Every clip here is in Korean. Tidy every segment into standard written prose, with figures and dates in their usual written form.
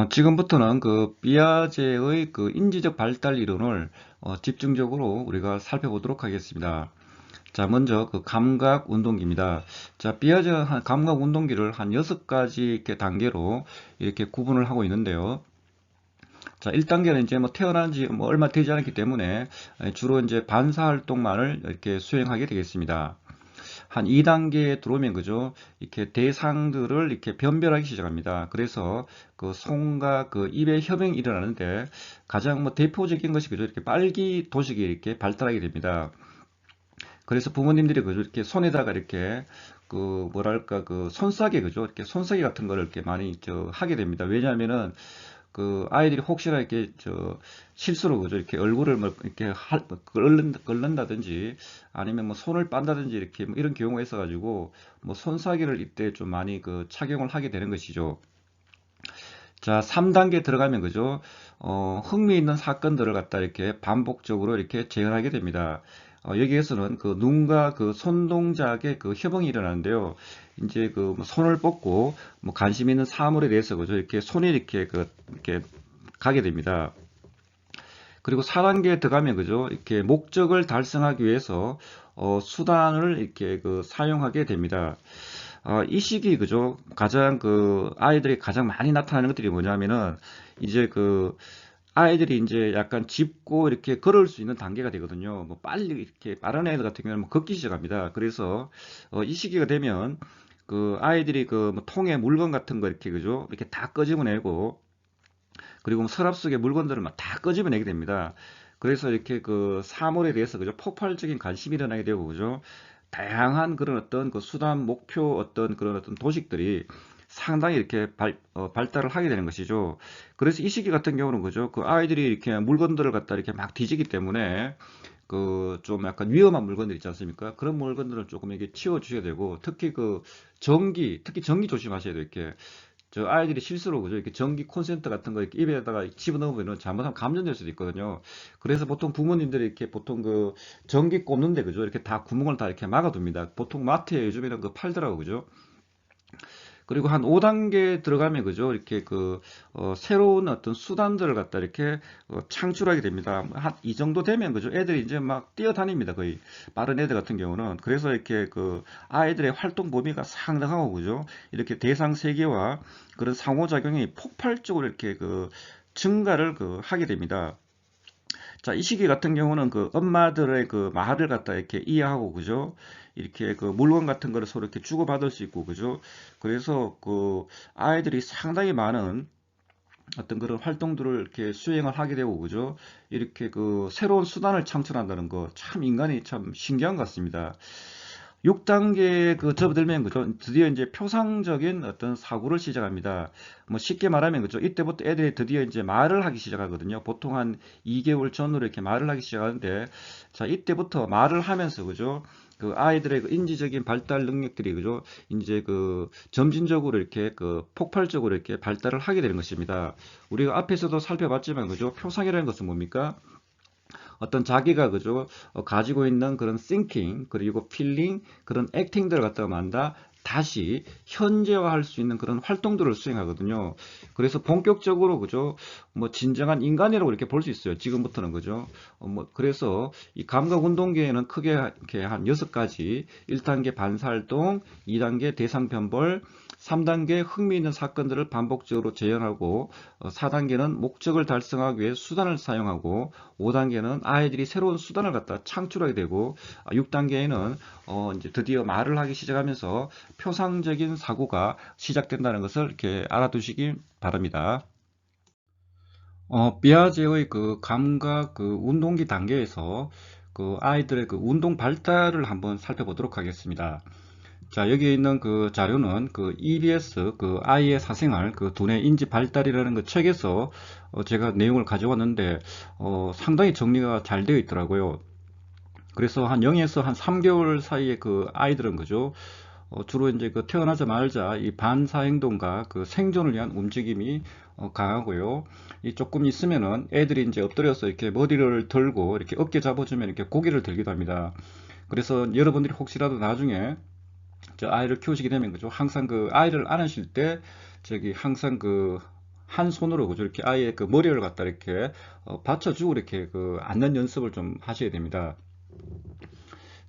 지금부터는 그 삐아제의 그 인지적 발달 이론을 집중적으로 우리가 살펴보도록 하겠습니다. 자, 먼저 그 감각 운동기입니다. 자, 삐아제 감각 운동기를 한 6가지 이렇게 단계로 이렇게 구분을 하고 있는데요. 자, 1단계는 이제 뭐 태어난 지 뭐 얼마 되지 않았기 때문에 주로 이제 반사 활동만을 이렇게 수행하게 되겠습니다. 한 2단계에 들어오면 그죠? 이렇게 대상들을 이렇게 변별하기 시작합니다. 그래서 그 손과 그 입의 협응이 일어나는데 가장 뭐 대표적인 것이 그죠? 이렇게 빨기 도식이 이렇게 발달하게 됩니다. 그래서 부모님들이 그죠? 이렇게 손에다가 이렇게 그 뭐랄까 그 손싸개 그죠? 이렇게 손싸개 같은 거를 이렇게 많이 하게 됩니다. 왜냐하면은 그 아이들이 혹시나 이렇게 실수로 그죠 이렇게 얼굴을 뭐 이렇게 긁는다든지 아니면 뭐 손을 빤다든지 이렇게 뭐 이런 경우가 있어가지고 뭐 손사기를 이때 좀 많이 그 착용을 하게 되는 것이죠. 자, 3단계 들어가면 그죠 흥미있는 사건들을 갖다 이렇게 반복적으로 이렇게 재현하게 됩니다. 여기에서는 그 눈과 그 손 동작의 그 협응이 일어나는데요. 이제 그뭐 손을 뻗고 뭐 관심 있는 사물에 대해서 그죠 이렇게 손이 이렇게 이렇게 가게 됩니다. 그리고 4단계에 들어가면 그죠 이렇게 목적을 달성하기 위해서 수단을 이렇게 그 사용하게 됩니다. 이 시기 그죠 가장 그 아이들이 가장 많이 나타나는 것들이 뭐냐면은 이제 그 아이들이 이제 약간 짚고 이렇게 걸을 수 있는 단계가 되거든요. 뭐 빨리 이렇게 빠른 애들 같은 경우는 뭐 걷기 시작합니다. 그래서 이 시기가 되면 그 아이들이 그뭐 통에 물건 같은 거 이렇게 그죠 이렇게 다 끄집어내고 그리고 뭐 서랍 속에 물건들을 막 다 끄집어내게 됩니다. 그래서 이렇게 그 사물에 대해서 그죠 폭발적인 관심이 일어나게 되고 그죠 다양한 그런 어떤 그 수단 목표 어떤 그런 어떤 도식들이 상당히 이렇게 발달을 하게 되는 것이죠. 그래서 이 시기 같은 경우는 그죠 그 아이들이 이렇게 물건들을 갖다 이렇게 막 뒤지기 때문에 그 좀 약간 위험한 물건들 있지 않습니까? 그런 물건들을 조금 이렇게 치워 주셔야 되고 특히 그 특히 전기 조심하셔야 돼요. 이렇게 저 아이들이 실수로 그죠 이렇게 전기 콘센트 같은 거 이렇게 입에다가 집어넣으면 잘못하면 감전될 수도 있거든요. 그래서 보통 부모님들이 이렇게 보통 그 전기 꽂는데 그죠 이렇게 다 구멍을 다 이렇게 막아둡니다. 보통 마트에 요즘에는 그 팔더라고 그죠. 그리고 한 5단계 들어가면 그죠 이렇게 그 새로운 어떤 수단들을 갖다 이렇게 창출하게 됩니다. 한 이 정도 되면 그죠 애들이 이제 막 뛰어다닙니다. 거의 빠른 애들 같은 경우는 그래서 이렇게 그 아이들의 활동 범위가 상당하고 그죠 이렇게 대상 세계와 그런 상호작용이 폭발적으로 이렇게 그 증가를 그 하게 됩니다. 자, 이 시기 같은 경우는 그 엄마들의 그 말을 갖다 이렇게 이해하고, 그죠? 이렇게 그 물건 같은 거를 서로 이렇게 주고받을 수 있고, 그죠? 그래서 그 아이들이 상당히 많은 어떤 그런 활동들을 이렇게 수행을 하게 되고, 그죠? 이렇게 그 새로운 수단을 창출한다는 거 참 인간이 참 신기한 것 같습니다. 6단계 그 접어들면 그죠 드디어 이제 표상적인 어떤 사고를 시작합니다. 뭐 쉽게 말하면 그죠 이때부터 애들이 드디어 이제 말을 하기 시작하거든요. 보통 한 2개월 전으로 이렇게 말을 하기 시작하는데 자 이때부터 말을 하면서 그죠 그 아이들의 그 인지적인 발달 능력들이 그죠 이제 그 점진적으로 이렇게 그 폭발적으로 이렇게 발달을 하게 되는 것입니다. 우리가 앞에서도 살펴봤지만 그죠 표상이라는 것은 뭡니까? 어떤 자기가 그죠 가지고 있는 그런 thinking 그리고 feeling 그런 acting들을 갖다가 만다 다시 현재화할 수 있는 그런 활동들을 수행하거든요. 그래서 본격적으로 그죠 뭐 진정한 인간이라고 이렇게 볼 수 있어요. 지금부터는 그죠 뭐 그래서 이 감각 운동계에는 크게 이렇게 한 6가지 1단계 반사활동 2단계 대상 변벌 3단계 흥미있는 사건들을 반복적으로 재현하고 4단계는 목적을 달성하기 위해 수단을 사용하고 5단계는 아이들이 새로운 수단을 갖다 창출하게 되고 6단계에는 이제 드디어 말을 하기 시작하면서 표상적인 사고가 시작된다는 것을 이렇게 알아두시기 바랍니다. 삐아제의 그 감각 그 운동기 단계에서 그 아이들의 그 운동 발달을 한번 살펴보도록 하겠습니다. 자, 여기 있는 그 자료는 그 EBS 그 아이의 사생활 그 두뇌 인지 발달이라는 그 책에서 제가 내용을 가져왔는데 상당히 정리가 잘 되어 있더라고요. 그래서 한 0에서 한 3개월 사이에 그 아이들은 그죠 주로 이제 그 태어나자마자 이 반사 행동과 그 생존을 위한 움직임이 강하고요. 이 조금 있으면은 애들이 이제 엎드려서 이렇게 머리를 들고 이렇게 어깨 잡아주면 이렇게 고개를 들기도 합니다. 그래서 여러분들이 혹시라도 나중에 저 아이를 키우시게 되면 그죠 항상 그 아이를 안으실 때 저기 항상 그 한 손으로 그죠? 이렇게 아이의 그 머리를 갖다 이렇게 받쳐주고 이렇게 그 앉는 연습을 좀 하셔야 됩니다.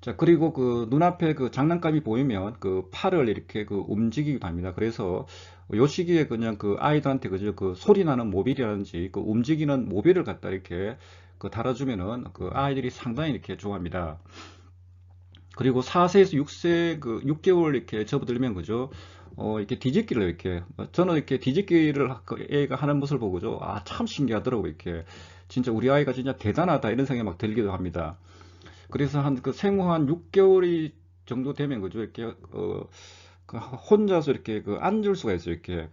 자, 그리고 그 눈앞에 그 장난감이 보이면 그 팔을 이렇게 그 움직이기도 합니다. 그래서 요 시기에 그냥 그 아이들한테 그죠? 그 소리 나는 모빌이라든지 그 움직이는 모빌을 갖다 이렇게 그 달아주면은 그 아이들이 상당히 이렇게 좋아합니다. 그리고 4세에서 6세 그 6개월 이렇게 접어들면 그죠? 이렇게 뒤집기를 이렇게 저는 이렇게 뒤집기를 그 애가 하는 모습을 보고죠. 아, 참 신기하더라고 이렇게. 진짜 우리 아이가 진짜 대단하다 이런 생각이 막 들기도 합니다. 그래서 한 그 생후 한 6개월이 정도 되면 그죠? 이렇게 그 혼자서 이렇게 그 앉을 수가 있어요. 이렇게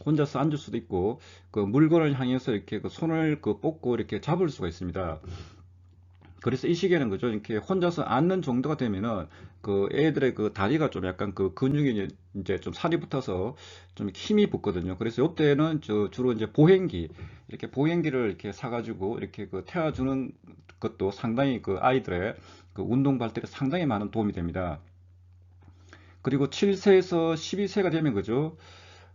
혼자서 앉을 수도 있고 그 물건을 향해서 이렇게 그 손을 그 뻗고 이렇게 잡을 수가 있습니다. 그래서 이 시기에는 그죠? 이렇게 혼자서 앉는 정도가 되면은 그 애들의 그 다리가 좀 약간 그 근육이 이제 좀 살이 붙어서 좀 힘이 붙거든요. 그래서 이때는 저 주로 이제 보행기 이렇게 보행기를 이렇게 사가지고 이렇게 그 태워주는 것도 상당히 그 아이들의 그 운동 발달에 상당히 많은 도움이 됩니다. 그리고 7세에서 12세가 되면 그죠?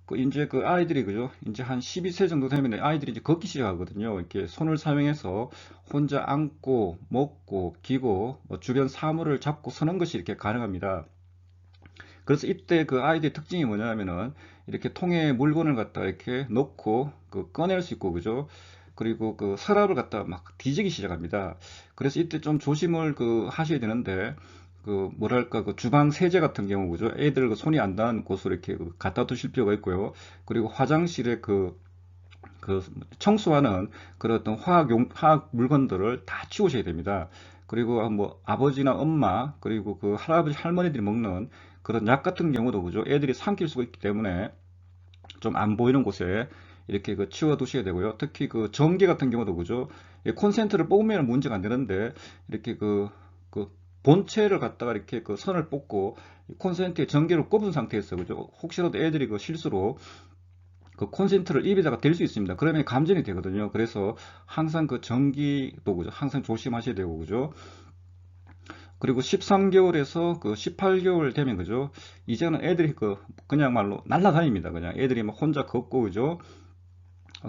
그 이제 그 아이들이 그죠? 이제 한 12세 정도 되면 아이들이 이제 걷기 시작하거든요. 이렇게 손을 사용해서 혼자 앉고 먹고 기고 뭐 주변 사물을 잡고 서는 것이 이렇게 가능합니다. 그래서 이때 그 아이들의 특징이 뭐냐면은 이렇게 통에 물건을 갖다 이렇게 넣고 그 꺼낼 수 있고 그죠? 그리고 그 서랍을 갖다 막 뒤지기 시작합니다. 그래서 이때 좀 조심을 그 하셔야 되는데 그 뭐랄까 그 주방 세제 같은 경우 그죠? 애들 그 손이 안 닿는 곳으로 이렇게 그 갖다 두실 필요가 있고요. 그리고 화장실에 그 청소하는 그런 어떤 화학 물건들을 다 치우셔야 됩니다. 그리고 뭐 아버지나 엄마 그리고 그 할아버지 할머니들이 먹는 그런 약 같은 경우도 그죠? 애들이 삼킬 수가 있기 때문에 좀 안 보이는 곳에 이렇게 그 치워 두셔야 되고요. 특히 그 전기 같은 경우도 그죠? 콘센트를 뽑으면 문제가 안 되는데 이렇게 그 본체를 갖다가 이렇게 그 선을 뽑고 콘센트에 전기를 꼽은 상태에서 그죠? 혹시라도 애들이 그 실수로 그 콘센트를 입에다가 댈 수 있습니다. 그러면 감전이 되거든요. 그래서 항상 그 전기도 그죠? 항상 조심하셔야 되고 그죠? 그리고 13개월에서 그 18개월 되면 그죠? 이제는 애들이 그 그냥 말로 날라다닙니다. 그냥 애들이 막 혼자 걷고 그죠?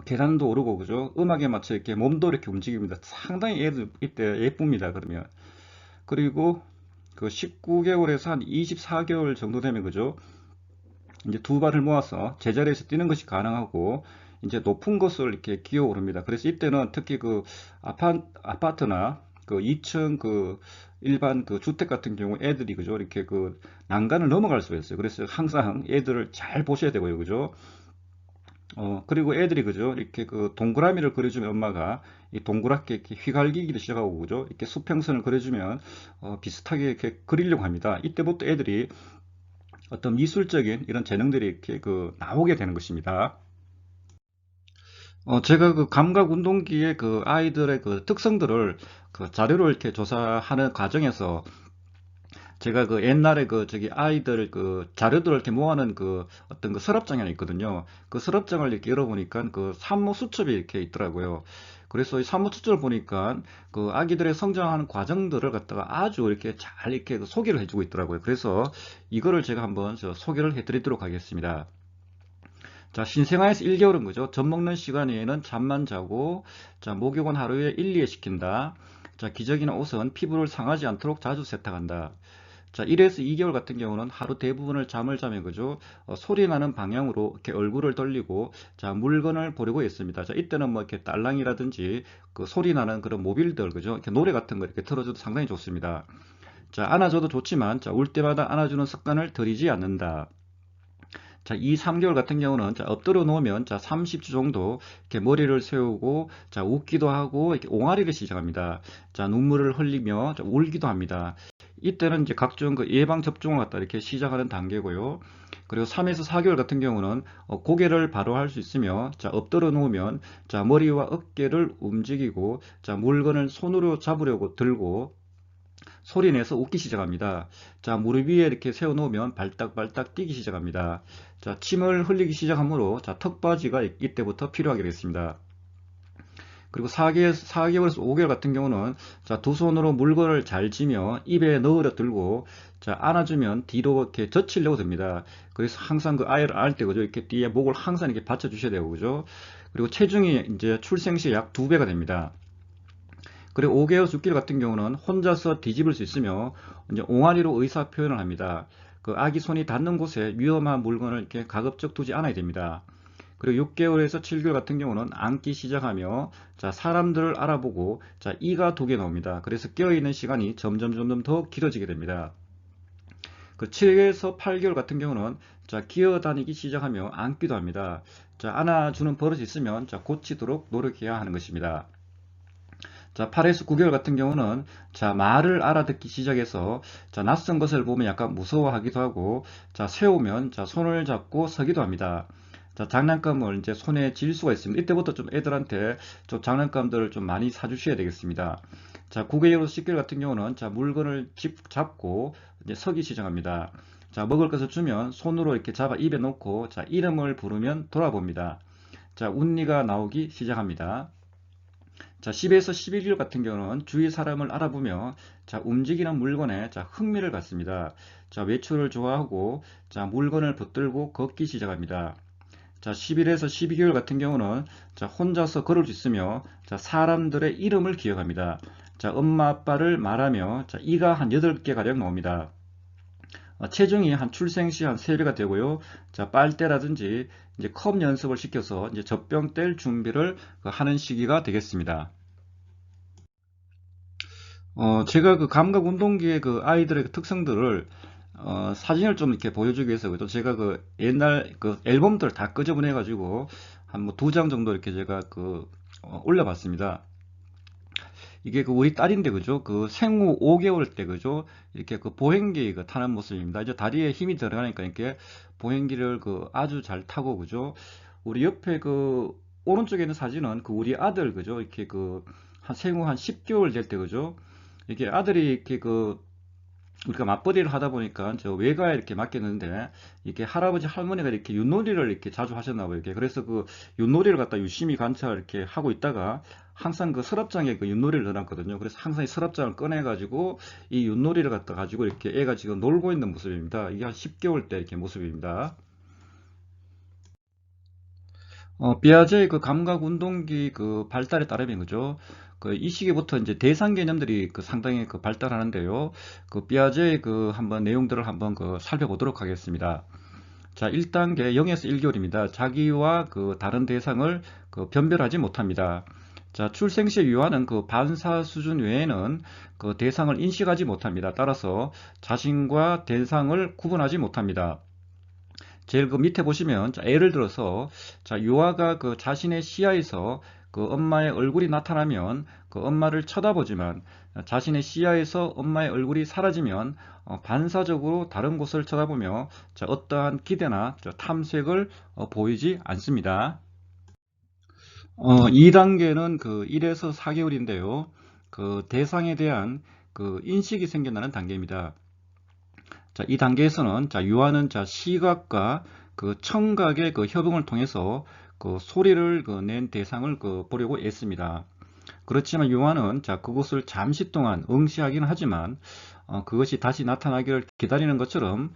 계단도 오르고 그죠? 음악에 맞춰 이렇게 몸도 이렇게 움직입니다. 상당히 애들 이때 예쁩니다. 그러면 그리고 그 19개월에서 한 24개월 정도 되면 그죠? 이제 두 발을 모아서 제자리에서 뛰는 것이 가능하고 이제 높은 곳을 이렇게 기어 오릅니다. 그래서 이때는 특히 그 아파트나 그 2층 그 일반 그 주택 같은 경우 애들이 그죠 이렇게 그 난간을 넘어갈 수가 있어요. 그래서 항상 애들을 잘 보셔야 되고요, 그죠? 그리고 애들이 그죠 이렇게 그 동그라미를 그려주면 엄마가 이 동그랗게 이렇게 휘갈기기를 시작하고 그죠 이렇게 수평선을 그려주면 비슷하게 이렇게 그리려고 합니다. 이때부터 애들이 어떤 미술적인 이런 재능들이 이렇게 그 나오게 되는 것입니다. 제가 그 감각 운동기의 그 아이들의 그 특성들을 그 자료를 이렇게 조사하는 과정에서 제가 그 옛날에 그 저기 아이들 그 자료들을 이렇게 모아놓은 그 어떤 그 서랍장이 하나 있거든요. 그 서랍장을 이렇게 열어보니까 그 산모 수첩이 이렇게 있더라고요. 그래서 이 산모 수첩을 보니까 그 아기들의 성장하는 과정들을 갖다가 아주 이렇게 잘 이렇게 그 소개를 해주고 있더라고요. 그래서 이거를 제가 한번 소개를 해드리도록 하겠습니다. 자, 신생아에서 1개월은 그죠? 젖 먹는 시간에는 잠만 자고, 자, 목욕은 하루에 1, 2회 시킨다. 자, 기저귀나 옷은 피부를 상하지 않도록 자주 세탁한다. 자, 1에서 2개월 같은 경우는 하루 대부분을 잠을 자면 그죠? 소리 나는 방향으로 이렇게 얼굴을 돌리고, 자, 물건을 보려고 했습니다. 자, 이때는 뭐 이렇게 딸랑이라든지 그 소리 나는 그런 모빌들, 그죠? 이렇게 노래 같은 거 이렇게 틀어줘도 상당히 좋습니다. 자, 안아줘도 좋지만, 자, 울 때마다 안아주는 습관을 들이지 않는다. 자, 2, 3개월 같은 경우는 자, 엎드려 놓으면 자, 30초 정도 이렇게 머리를 세우고 자, 웃기도 하고 이렇게 옹알이를 시작합니다. 자, 눈물을 흘리며 자, 울기도 합니다. 이때는 이제 각종 그 예방 접종을 갖다 이렇게 시작하는 단계고요. 그리고 3에서 4개월 같은 경우는 고개를 바로 할 수 있으며 자, 엎드려 놓으면 자, 머리와 어깨를 움직이고 자, 물건을 손으로 잡으려고 들고 소리 내서 웃기 시작합니다. 자, 무릎 위에 이렇게 세워 놓으면 발딱발딱 뛰기 시작합니다. 자, 침을 흘리기 시작하므로 자, 턱받이가 이때부터 필요하게 됐습니다. 그리고 4개월에서 5개월 같은 경우는 자, 두 손으로 물건을 잘 쥐며 입에 넣으려 들고 자, 안아주면 뒤로 이렇게 젖히려고 듭니다. 그래서 항상 그 아이를 안을 때 그죠? 이렇게 뒤에 목을 항상 이렇게 받쳐 주셔야 되고 그죠? 그리고 체중이 이제 출생 시 약 2배가 됩니다. 그리고 5개월 죽길 같은 경우는 혼자서 뒤집을 수 있으며 이제 옹알이로 의사 표현을 합니다. 그 아기 손이 닿는 곳에 위험한 물건을 이렇게 가급적 두지 않아야 됩니다. 그리고 6개월에서 7개월 같은 경우는 앉기 시작하며 자, 사람들을 알아보고 자, 이가 2개 나옵니다. 그래서 깨어있는 시간이 점점 더 길어지게 됩니다. 그 7개월에서 8개월 같은 경우는 자, 기어다니기 시작하며 앉기도 합니다. 자, 안아주는 버릇이 있으면 자, 고치도록 노력해야 하는 것입니다. 자, 8에서 9개월 같은 경우는 자, 말을 알아듣기 시작해서 자, 낯선 것을 보면 약간 무서워하기도 하고 자, 세우면 자, 손을 잡고 서기도 합니다. 자, 장난감을 이제 손에 쥘 수가 있습니다. 이때부터 좀 애들한테 좀 장난감들을 좀 많이 사주셔야 되겠습니다. 자, 9개월에서 10개월 같은 경우는 자, 물건을 잡고 이제 서기 시작합니다. 자, 먹을 것을 주면 손으로 이렇게 잡아 입에 넣고 자, 이름을 부르면 돌아봅니다. 자, 운니가 나오기 시작합니다. 자, 10에서 11개월 같은 경우는 주위 사람을 알아보며 자, 움직이는 물건에 자, 흥미를 갖습니다. 자, 외출을 좋아하고 자, 물건을 붙들고 걷기 시작합니다. 자, 11에서 12개월 같은 경우는 자, 혼자서 걸을 수 있으며 자, 사람들의 이름을 기억합니다. 자, 엄마 아빠를 말하며 자, 이가 한 8개 가량 나옵니다. 체중이 한 출생 시 한 3배가 되고요. 자, 빨대라든지 이제 컵 연습을 시켜서 이제 젖병 뗄 준비를 하는 시기가 되겠습니다. 제가 그 감각 운동기의 그 아이들의 그 특성들을 사진을 좀 이렇게 보여주기 위해서 그죠? 제가 그 옛날 그 앨범들 다 끄집어내 가지고 한 뭐 2장 정도 이렇게 제가 그 올려봤습니다. 이게 그 우리 딸인데 그죠? 그 생후 5개월 때 그죠? 이렇게 그 보행기 그 타는 모습입니다. 이제 다리에 힘이 들어가니까 이렇게 보행기를 그 아주 잘 타고 그죠? 우리 옆에 그 오른쪽에 있는 사진은 그 우리 아들 그죠? 이렇게 그 한 생후 한 10개월 될 때 그죠? 이게 아들이 이렇게 그 우리가 맞벌이를 하다 보니까 저 외가에 이렇게 맡겼는데 이게 할아버지 할머니가 이렇게 윷놀이를 이렇게 자주 하셨나 봐요. 이렇게 그래서 그 윷놀이를 갖다 유심히 관찰 이렇게 하고 있다가 항상 그 서랍장에 그 윷놀이를 넣어놨거든요. 그래서 항상 이 서랍장을 꺼내 가지고 이 윷놀이를 갖다 가지고 이렇게 애가 지금 놀고 있는 모습입니다. 이게 한 10개월 때 이렇게 모습입니다. 비아제의 그 감각 운동기 그 발달에 따르면 그죠? 그 이 시기부터 이제 대상 개념들이 그 상당히 그 발달하는데요. 그 비아제의 그 한번 내용들을 한번 그 살펴보도록 하겠습니다. 자, 1단계 0에서 1개월입니다. 자기와 그 다른 대상을 그 변별하지 못합니다. 자, 출생 시 유아는 그 반사 수준 외에는 그 대상을 인식하지 못합니다. 따라서 자신과 대상을 구분하지 못합니다. 제일 그 밑에 보시면 자, 예를 들어서 자, 유아가 그 자신의 시야에서 그 엄마의 얼굴이 나타나면 그 엄마를 쳐다보지만 자신의 시야에서 엄마의 얼굴이 사라지면 반사적으로 다른 곳을 쳐다보며 자, 어떠한 기대나 탐색을 보이지 않습니다. 2단계는 그 1에서 4개월인데요. 그 대상에 대한 그 인식이 생겨나는 단계입니다. 자, 이 단계에서는 자, 유아는 자, 시각과 그 청각의 그 협응을 통해서 그 소리를 그 낸 대상을 그 보려고 애씁니다. 그렇지만 유아는 자, 그것을 잠시 동안 응시하기는 하지만 그것이 다시 나타나기를 기다리는 것처럼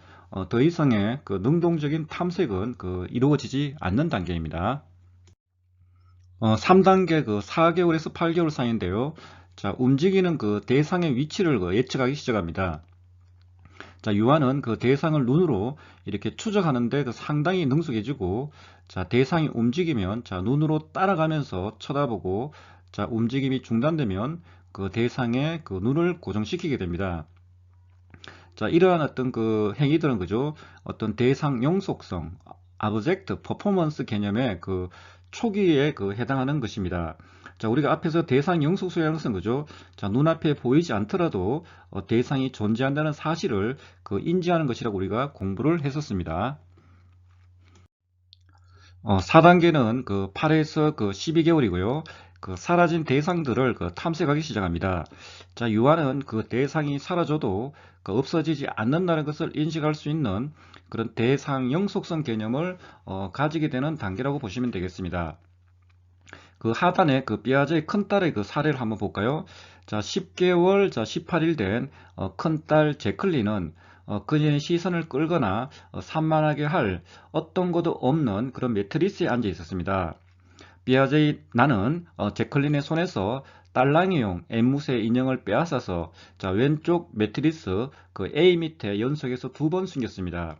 더 이상의 그 능동적인 탐색은 그 이루어지지 않는 단계입니다. 3단계 그 4개월에서 8개월 사이인데요. 자, 움직이는 그 대상의 위치를 그 예측하기 시작합니다. 자, 유아는 그 대상을 눈으로 이렇게 추적하는데 그 상당히 능숙해지고, 자, 대상이 움직이면 자, 눈으로 따라가면서 쳐다보고, 자, 움직임이 중단되면 그 대상의 그 눈을 고정시키게 됩니다. 자, 이러한 어떤 그 행위들은 그죠? 어떤 대상 영속성, 아브젝트 퍼포먼스 개념의 그 초기에 그 해당하는 것입니다. 자, 우리가 앞에서 대상 영속성이라는 것은 그죠? 자, 눈앞에 보이지 않더라도 대상이 존재한다는 사실을 그 인지하는 것이라고 우리가 공부를 했었습니다. 4단계는 그 8에서 그 12개월이고요. 그 사라진 대상들을 그 탐색하기 시작합니다. 자, 유아는 그 대상이 사라져도 그 없어지지 않는다는 것을 인식할 수 있는 그런 대상 영속성 개념을 가지게 되는 단계라고 보시면 되겠습니다. 그 하단에 그 피아제의 큰딸의 그 사례를 한번 볼까요? 자, 10개월, 자, 18일 된 큰딸 제클린은 그녀의 시선을 끌거나 산만하게 할 어떤 것도 없는 그런 매트리스에 앉아 있었습니다. 피아제의 나는 제클린의 손에서 딸랑이용 앵무새 인형을 빼앗아서 자, 왼쪽 매트리스 그 A 밑에 연속해서 2번 숨겼습니다.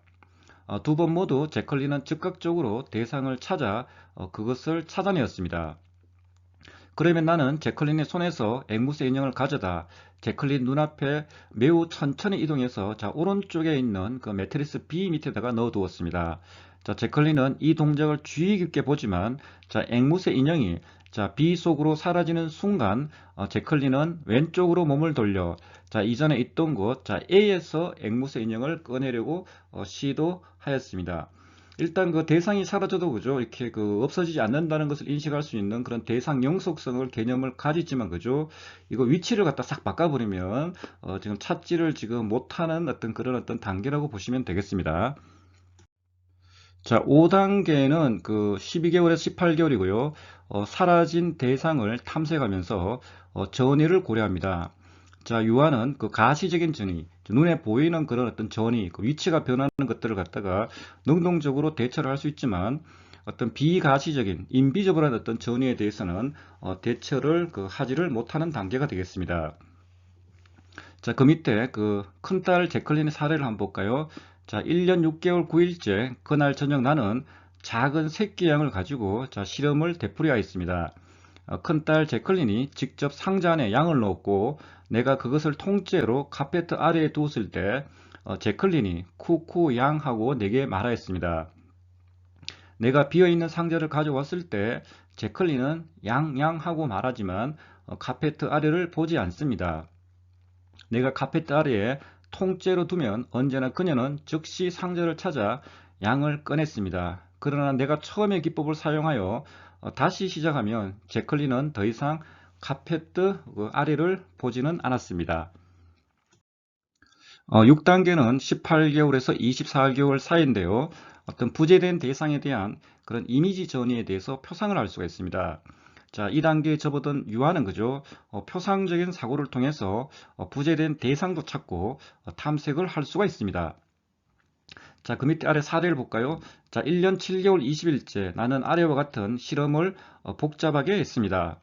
2번 모두 제클린은 즉각적으로 대상을 찾아 그것을 찾아내었습니다. 그러면 나는 제클린의 손에서 앵무새 인형을 가져다 제클린 눈앞에 매우 천천히 이동해서 자, 오른쪽에 있는 그 매트리스 B 밑에다가 넣어두었습니다. 자, 제클린은 이 동작을 주의 깊게 보지만 자, 앵무새 인형이 자, B 속으로 사라지는 순간 제클린은 왼쪽으로 몸을 돌려 자, 이전에 있던 곳 자, A에서 앵무새 인형을 꺼내려고 시도하였습니다. 일단 그 대상이 사라져도 그죠, 이렇게 그 없어지지 않는다는 것을 인식할 수 있는 그런 대상 영속성을 개념을 가지지만 그죠, 이거 위치를 갖다 싹 바꿔버리면 지금 찾지를 지금 못하는 어떤 그런 어떤 단계라고 보시면 되겠습니다. 자, 5단계는 그 12개월에서 18개월이고요. 사라진 대상을 탐색하면서 전이를 고려합니다. 자, 유아는 그 가시적인 전이, 눈에 보이는 그런 어떤 전이, 그 위치가 변하는 것들을 갖다가 능동적으로 대처를 할 수 있지만, 어떤 비가시적인, 인비저블한 어떤 전이에 대해서는 대처를 하지를 못하는 단계가 되겠습니다. 자, 그 밑에 그 큰딸 제클린의 사례를 한번 볼까요? 자, 1년 6개월 9일째 그날 저녁 나는 작은 새끼 양을 가지고 자, 실험을 되풀이하였습니다. 큰딸 제클린이 직접 상자 안에 양을 넣었고 내가 그것을 통째로 카페트 아래에 두었을 때 제클린이 쿠쿠 양 하고 내게 말하였습니다. 내가 비어있는 상자를 가져왔을 때 제클린은 양 하고 말하지만 카페트 아래를 보지 않습니다. 내가 카페트 아래에 통째로 두면 언제나 그녀는 즉시 상자를 찾아 양을 꺼냈습니다. 그러나 내가 처음의 기법을 사용하여 다시 시작하면 제클린은 더 이상 카페트 아래를 보지는 않았습니다. 6단계는 18개월에서 24개월 사이인데요. 어떤 부재된 대상에 대한 그런 이미지 전이에 대해서 표상을 할 수가 있습니다. 자, 2단계에 접어든 유아는 그죠, 표상적인 사고를 통해서 부재된 대상도 찾고 탐색을 할 수가 있습니다. 자, 그 밑에 아래 사례를 볼까요? 자, 1년 7개월 20일째 나는 아래와 같은 실험을 복잡하게 했습니다.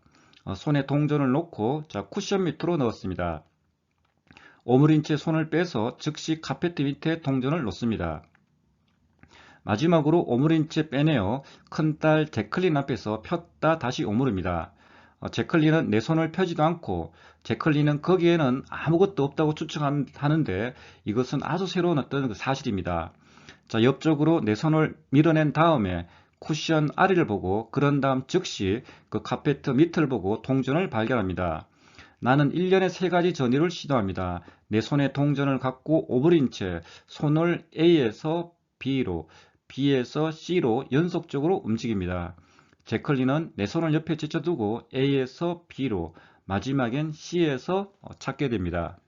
손에 동전을 놓고 자, 쿠션 밑으로 넣었습니다. 오므린 채 손을 빼서 즉시 카페트 밑에 동전을 놓습니다. 마지막으로 오므린 채 빼내어 큰딸 제클린 앞에서 폈다 다시 오므립니다. 제클린은 내 손을 펴지도 않고 제클린은 거기에는 아무것도 없다고 추측하는데 이것은 아주 새로운 어떤 사실입니다. 자, 옆쪽으로 내 손을 밀어낸 다음에 쿠션 아래를 보고 그런 다음 즉시 그 카페트 밑을 보고 동전을 발견합니다. 나는 1년에 3가지 전이를 시도합니다. 내 손에 동전을 갖고 오므린 채 손을 A에서 B로, B에서 C로 연속적으로 움직입니다. 제클린은 내 손을 옆에 제쳐두고 A에서 B로, 마지막엔 C에서 찾게 됩니다.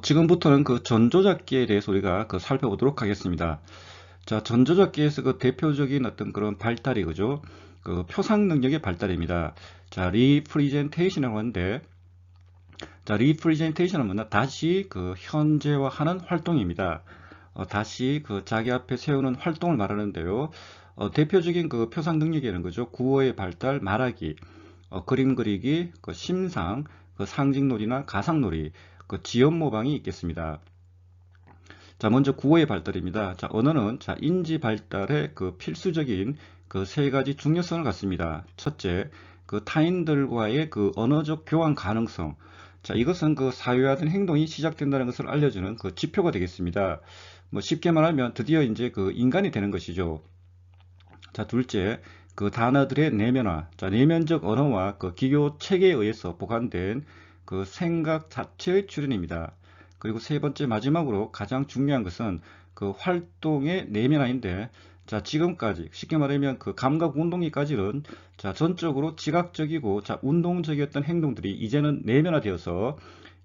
지금부터는 그 전조작기에 대해서 우리가 살펴보도록 하겠습니다. 자, 전조작기에서 그 대표적인 어떤 그런 발달이 그죠? 그 표상 능력의 발달입니다. 자, 리프리젠테이션이라고 하는데, 자, 리프리젠테이션은 뭐냐? 다시 그 현재화하는 활동입니다. 다시 그 자기 앞에 세우는 활동을 말하는데요. 대표적인 그 표상 능력이라는 거죠. 구어의 발달, 말하기, 그림 그리기, 그 심상, 그 상징놀이나 가상놀이, 그 지연 모방이 있겠습니다. 자, 먼저 구어의 발달입니다. 자, 언어는 자, 인지 발달의 그 필수적인 그 3가지 중요성을 갖습니다. 첫째, 그 타인들과의 그 언어적 교환 가능성. 자, 이것은 그 사회화된 행동이 시작된다는 것을 알려주는 그 지표가 되겠습니다. 뭐 쉽게 말하면 드디어 이제 그 인간이 되는 것이죠. 자, 둘째, 그 단어들의 내면화. 자, 내면적 언어와 그 기교 체계에 의해서 보관된 그 생각 자체의 출현입니다. 그리고 세 번째 마지막으로 가장 중요한 것은 그 활동의 내면화인데, 자, 지금까지 쉽게 말하면 그 감각 운동기까지는 자, 전적으로 지각적이고 자, 운동적이었던 행동들이 이제는 내면화되어서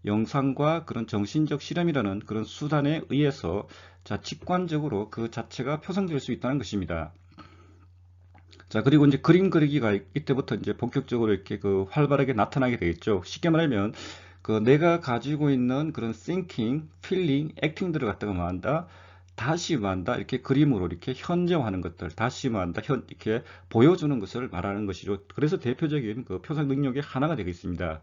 영상과 그런 정신적 실험이라는 그런 수단에 의해서 자, 직관적으로 그 자체가 표상될 수 있다는 것입니다. 자, 그리고 이제 그림 그리기가 이때부터 이제 본격적으로 이렇게 그 활발하게 나타나게 되겠죠. 쉽게 말하면 그 내가 가지고 있는 그런 thinking, feeling, acting들을 갖다가 뭐 한다? 다시 뭐 한다? 이렇게 그림으로 이렇게 현재화하는 것들, 다시 뭐 한다? 이렇게 보여주는 것을 말하는 것이죠. 그래서 대표적인 그 표상 능력의 하나가 되겠습니다.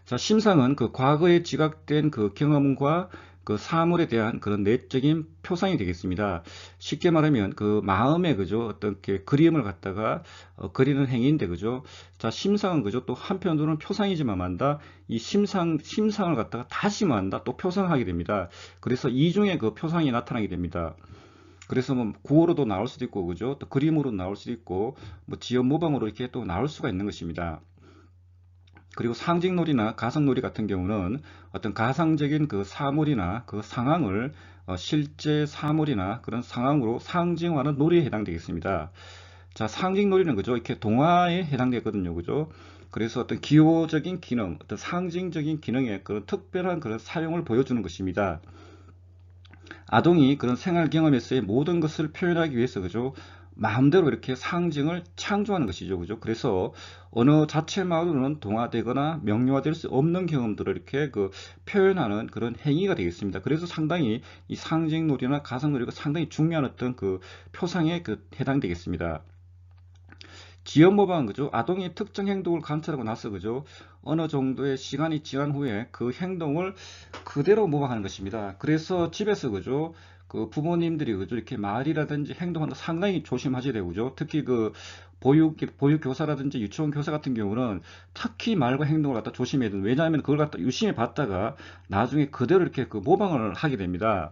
자, 심상은 그 과거에 지각된 그 경험과 그 사물에 대한 그런 내적인 표상이 되겠습니다. 쉽게 말하면 그 마음에 그죠 어떤 게 그림을 갖다가 그리는 행위인데 그죠. 자, 심상은 그죠 또 한편으로는 표상이지만 만다 이 심상을 갖다가 다시 만다 또 표상하게 됩니다. 그래서 이중의 그 표상이 나타나게 됩니다. 그래서 뭐 구어로도 나올 수도 있고 그죠 또 그림으로 나올 수도 있고 뭐 지연 모방으로 이렇게 또 나올 수가 있는 것입니다. 그리고 상징놀이나 가상놀이 같은 경우는 어떤 가상적인 그 사물이나 그 상황을 실제 사물이나 그런 상황으로 상징화하는 놀이에 해당되겠습니다. 자, 상징놀이는 그죠? 이렇게 동화에 해당되거든요. 그죠? 그래서 어떤 기호적인 기능, 어떤 상징적인 기능의 그런 특별한 그런 사용을 보여주는 것입니다. 아동이 그런 생활 경험에서의 모든 것을 표현하기 위해서 그죠? 마음대로 이렇게 상징을 창조하는 것이죠. 그죠? 그래서 언어 자체만으로는 동화되거나 명료화될 수 없는 경험들을 이렇게 그 표현하는 그런 행위가 되겠습니다. 그래서 상당히 이 상징놀이나 가상놀이가 상당히 중요한 어떤 그 표상에 그 해당되겠습니다. 지연 모방은 그죠? 아동이 특정 행동을 관찰하고 나서 그죠? 어느 정도의 시간이 지난 후에 그 행동을 그대로 모방하는 것입니다. 그래서 집에서 그죠? 그 부모님들이 그죠? 이렇게 말이라든지 행동하는 거 상당히 조심하셔야 되고 그죠? 특히 그 보육 교사라든지 유치원 교사 같은 경우는 특히 말과 행동을 갖다 조심해야 돼요. 왜냐하면 그걸 갖다 유심히 봤다가 나중에 그대로 이렇게 그 모방을 하게 됩니다.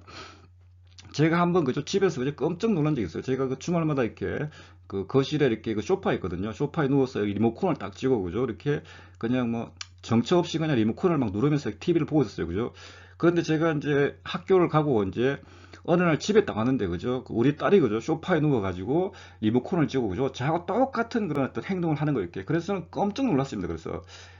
제가 한번 그저 집에서 그저 깜짝 놀란 적이 있어요. 제가 그 주말마다 이렇게 그 거실에 이렇게 그 소파 있거든요. 소파에 누워서 리모컨을 딱 쥐고 그죠. 이렇게 그냥 뭐 정처 없이 그냥 리모컨을 막 누르면서 TV를 보고 있었어요. 그죠. 그런데 제가 이제 학교를 가고 이제 어느 날 집에 딱 왔는데 그죠. 우리 딸이 그죠. 소파에 누워가지고 리모컨을 쥐고 그죠. 저하고 똑같은 그런 어떤 행동을 하는 거 이렇게. 그래서 저는 깜짝 놀랐습니다.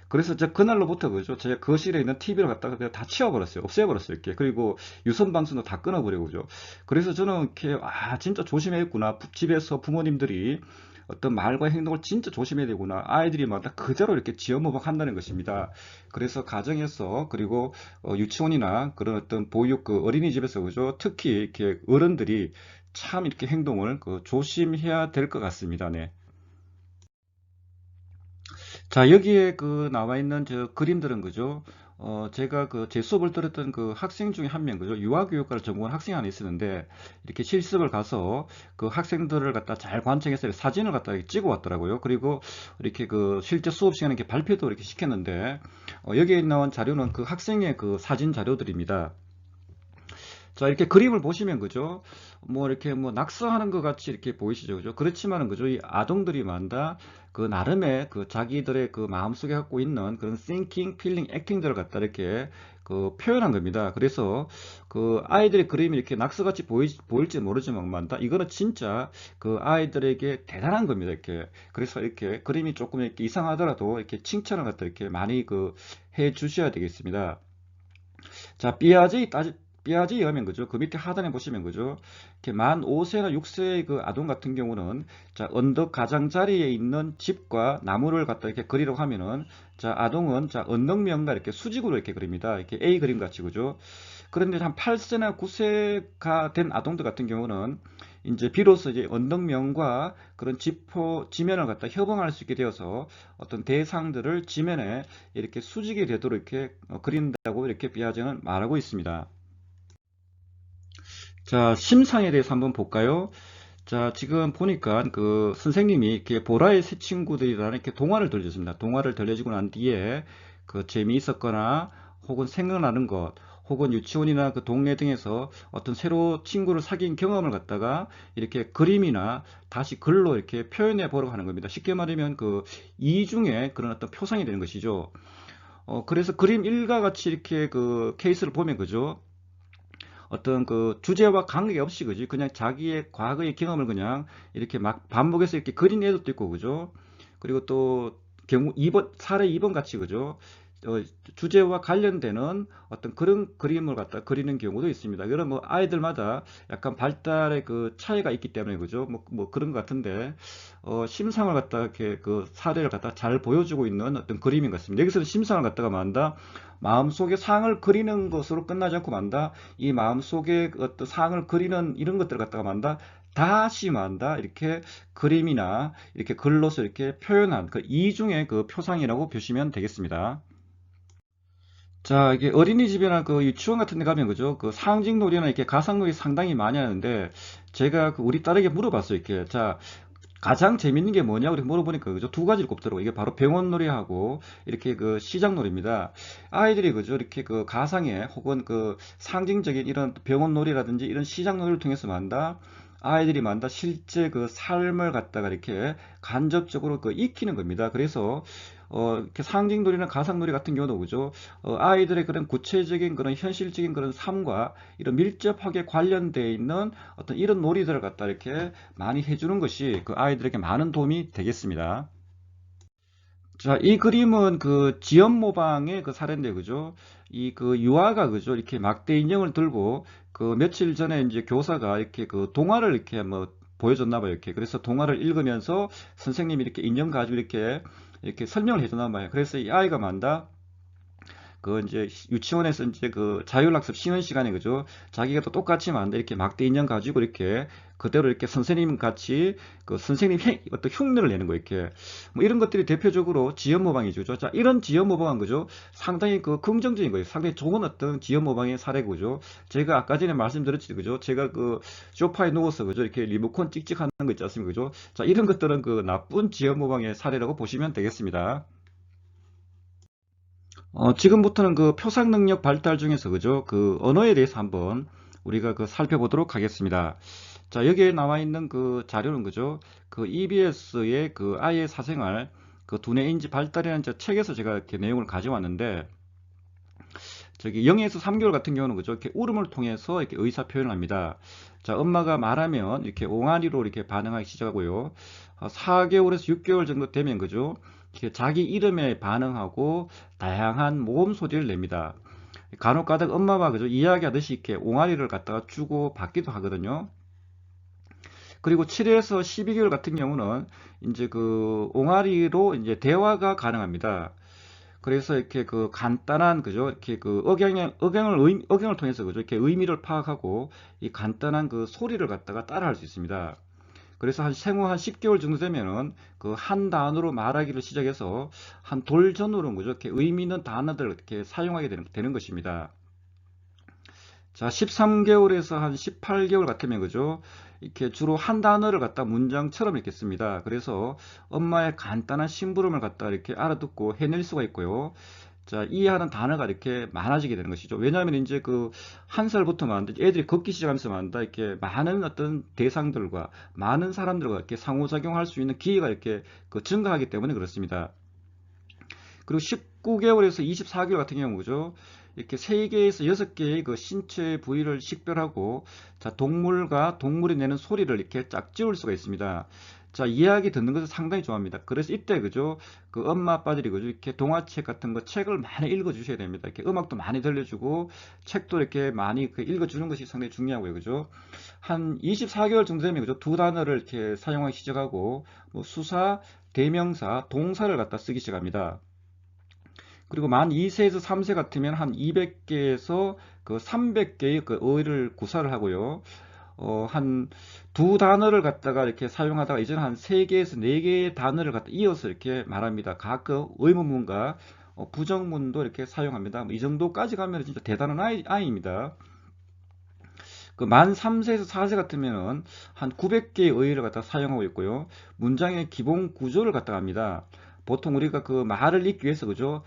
그래서 제가 그날로부터 그죠. 제가 거실에 있는 TV를 갖다가 그냥 다 치워버렸어요. 없애버렸어요. 이렇게. 그리고 유선 방송도 다 끊어버리고 그죠. 그래서 저는 이렇게 진짜 조심해야겠구나. 집에서 부모님들이 어떤 말과 행동을 진짜 조심해야 되구나. 아이들이 막 그대로 이렇게 지어모방 한다는 것입니다. 그래서 가정에서 그리고 유치원이나 그런 어떤 보육 그 어린이집에서 그죠. 특히 이렇게 어른들이 참 이렇게 행동을 그 조심해야 될 것 같습니다. 네. 자, 여기에 그 나와 있는 저 그림들은 그죠? 제가 그 제 수업을 들었던 그 학생 중에 한 명, 그죠? 유아교육과를 전공한 학생이 하나 있었는데, 이렇게 실습을 가서 그 학생들을 갖다 잘 관찰해서 사진을 갖다 이렇게 찍어 왔더라고요. 그리고 이렇게 그 실제 수업 시간에 이렇게 발표도 이렇게 시켰는데, 여기에 나온 자료는 그 학생의 그 사진 자료들입니다. 자, 이렇게 그림을 보시면 그죠? 뭐 이렇게 뭐 낙서하는 것 같이 이렇게 보이시죠? 그죠? 그렇지만은 그죠? 이 아동들이 만다 그 나름의 그 자기들의 그 마음속에 갖고 있는 그런 thinking, feeling, acting들을 갖다 이렇게 그 표현한 겁니다. 그래서 그 아이들의 그림이 이렇게 낙서같이 보일지 모르지만 만다 이거는 진짜 그 아이들에게 대단한 겁니다. 이렇게. 그래서 이렇게 그림이 조금 이렇게 이상하더라도 이렇게 칭찬을 갖다 이렇게 많이 그 해 주셔야 되겠습니다. 자, 삐아제에 의하면 그죠? 그 밑에 하단에 보시면 그죠? 이렇게 만 5세나 6세의 그 아동 같은 경우는 자, 언덕 가장자리에 있는 집과 나무를 갖다 이렇게 그리려고 하면은 자, 아동은 자, 언덕면과 이렇게 수직으로 이렇게 그립니다. 이렇게 A 그림 같이 그죠? 그런데 한 8세나 9세가 된 아동들 같은 경우는 이제 비로소 이제 언덕면과 그런 지면을 갖다 협응할 수 있게 되어서 어떤 대상들을 지면에 이렇게 수직이 되도록 이렇게 그린다고 이렇게 비아제는 말하고 있습니다. 자, 심상에 대해서 한번 볼까요? 자, 지금 보니까 그 선생님이 이렇게 보라의 새 친구들이라는 이렇게 동화를 들려줍니다. 동화를 들려주고 난 뒤에 그 재미있었거나 혹은 생각나는 것 혹은 유치원이나 그 동네 등에서 어떤 새로 친구를 사귄 경험을 갖다가 이렇게 그림이나 다시 글로 이렇게 표현해 보려고 하는 겁니다. 쉽게 말하면 그 이중의 그런 어떤 표상이 되는 것이죠. 그래서 그림 일과 같이 이렇게 그 케이스를 보면 그죠? 어떤 그 주제와 관계없이 그지 그냥 자기의 과거의 경험을 그냥 이렇게 막 반복해서 이렇게 그린 애들도 있고 그죠 그리고 또 경우 2번 사례 2번 같이 그죠 어, 주제와 관련되는 어떤 그런 그림을 갖다 그리는 경우도 있습니다. 그런 뭐 아이들마다 약간 발달의 그 차이가 있기 때문에 그죠? 뭐 그런 것 같은데 심상을 갖다 이렇게 그 사례를 갖다 잘 보여주고 있는 어떤 그림인 것 같습니다. 여기서는 심상을 갖다가 만다 마음속에 상을 그리는 것으로 끝나지 않고 만다 이 마음속에 어떤 상을 그리는 이런 것들을 갖다가 만다 다시 만다 이렇게 그림이나 이렇게 글로서 이렇게 표현한 그 이중의 그 표상이라고 보시면 되겠습니다. 자, 이게 어린이집이나 그 유치원 같은 데 가면 그죠? 그 상징놀이나 이렇게 가상놀이 상당히 많이 하는데 제가 그 우리 딸에게 물어봤어요. 이렇게. 자, 가장 재밌는 게 뭐냐고 이렇게 물어보니까 그죠? 두 가지를 꼽더라고. 이게 바로 병원놀이하고 이렇게 그 시장놀이입니다. 아이들이 그죠? 이렇게 그 가상의 혹은 그 상징적인 이런 병원놀이라든지 이런 시장놀이를 통해서 만다 아이들이 만다 실제 그 삶을 갖다가 이렇게 간접적으로 그 익히는 겁니다. 그래서 이렇게 상징놀이나 가상놀이 같은 경우도 그죠? 아이들의 그런 구체적인 그런 현실적인 그런 삶과 이런 밀접하게 관련되어 있는 어떤 이런 놀이들을 갖다 이렇게 많이 해주는 것이 그 아이들에게 많은 도움이 되겠습니다. 자, 이 그림은 그 지연 모방의 그 사례인데, 그죠? 이 그 유아가, 그죠? 이렇게 막대 인형을 들고 그 며칠 전에 이제 교사가 이렇게 그 동화를 이렇게 뭐 보여줬나 봐요. 이렇게. 그래서 동화를 읽으면서 선생님이 이렇게 인형 가지고 이렇게 설명을 해줬나 봐요. 그래서 이 아이가 만다 그 이제 유치원에서 이제 그 자율학습 쉬는 시간에 그죠? 자기가 또 똑같이 만다 이렇게 막대 인형 가지고 이렇게 그대로 이렇게 선생님 같이 그 선생님 어떤 흉내를 내는 거 이렇게 뭐 이런 것들이 대표적으로 지연 모방이죠. 그죠? 자, 이런 지연 모방은 그죠? 상당히 그 긍정적인 거예요. 상당히 좋은 어떤 지연 모방의 사례고죠. 제가 아까 전에 말씀드렸지 그죠? 제가 그 소파에 누워서 그죠? 이렇게 리모컨 찍찍하는 거 있지 않습니까? 그죠? 자, 이런 것들은 그 나쁜 지연 모방의 사례라고 보시면 되겠습니다. 지금부터는 그 표상 능력 발달 중에서 그죠? 그 언어에 대해서 한번 우리가 그 살펴보도록 하겠습니다. 자, 여기에 나와 있는 그 자료는 그죠? 그 EBS의 그 아이의 사생활 그 두뇌 인지 발달이라는 저 책에서 제가 이렇게 내용을 가져왔는데 저기 0에서 3개월 같은 경우는 그죠? 이렇게 울음을 통해서 이렇게 의사 표현을 합니다. 자, 엄마가 말하면 이렇게 옹알이로 이렇게 반응하기 시작하고요. 4개월에서 6개월 정도 되면 그죠? 이렇게 자기 이름에 반응하고 다양한 모음 소리를 냅니다. 간혹 가다가 엄마가 그죠? 이야기하듯이 이렇게 옹알이를 갖다가 주고 받기도 하거든요. 그리고 7에서 12개월 같은 경우는 이제 그 옹알이로 이제 대화가 가능합니다. 그래서 이렇게 그 간단한 그죠 이렇게 그 억양을 통해서 그죠 이렇게 의미를 파악하고 이 간단한 그 소리를 갖다가 따라할 수 있습니다. 그래서 한 생후 한 10개월 정도 되면은 그 한 단어로 말하기를 시작해서 한 돌전으로 그죠 이렇게 의미 있는 단어들을 이렇게 사용하게 되는 것입니다. 자, 13개월에서 한 18개월 같으면 그죠? 이렇게 주로 한 단어를 갖다 문장처럼 이렇게 씁니다. 그래서 엄마의 간단한 심부름을 갖다 이렇게 알아듣고 해낼 수가 있고요. 자, 이해하는 단어가 이렇게 많아지게 되는 것이죠. 왜냐하면 이제 그 한 살부터 만다 애들이 걷기 시작하면서 만다 이렇게 많은 어떤 대상들과 많은 사람들과 이렇게 상호작용할 수 있는 기회가 이렇게 그 증가하기 때문에 그렇습니다. 그리고 19개월에서 24개월 같은 경우죠. 이렇게 3개에서 6개의 그 신체 부위를 식별하고 자, 동물과 동물이 내는 소리를 이렇게 짝지을 수가 있습니다. 자, 이야기 듣는 것을 상당히 좋아합니다. 그래서 이때 그죠? 그 엄마 아빠들이 그죠? 이렇게 동화책 같은 거 책을 많이 읽어 주셔야 됩니다. 이렇게 음악도 많이 들려주고 책도 이렇게 많이 그 읽어 주는 것이 상당히 중요하고요. 그죠? 한 24개월 정도 되면 그죠? 두 단어를 이렇게 사용하기 시작하고 뭐 수사, 대명사, 동사를 갖다 쓰기 시작합니다. 그리고 만 2세에서 3세 같으면 한 200개에서 그 300개의 그 어휘를 구사를 하고요. 한 두 단어를 갖다가 이렇게 사용하다가 이제는 한 3개에서 4개의 단어를 갖다 이어서 이렇게 말합니다. 가끔 의문문과 부정문도 이렇게 사용합니다. 뭐이 정도까지 가면 진짜 대단한 아이입니다. 그 만 3세에서 4세 같으면은 한 900개의 어휘를 갖다 사용하고 있고요. 문장의 기본 구조를 갖다 합니다. 보통 우리가 그 말을 읽기 위해서 그죠?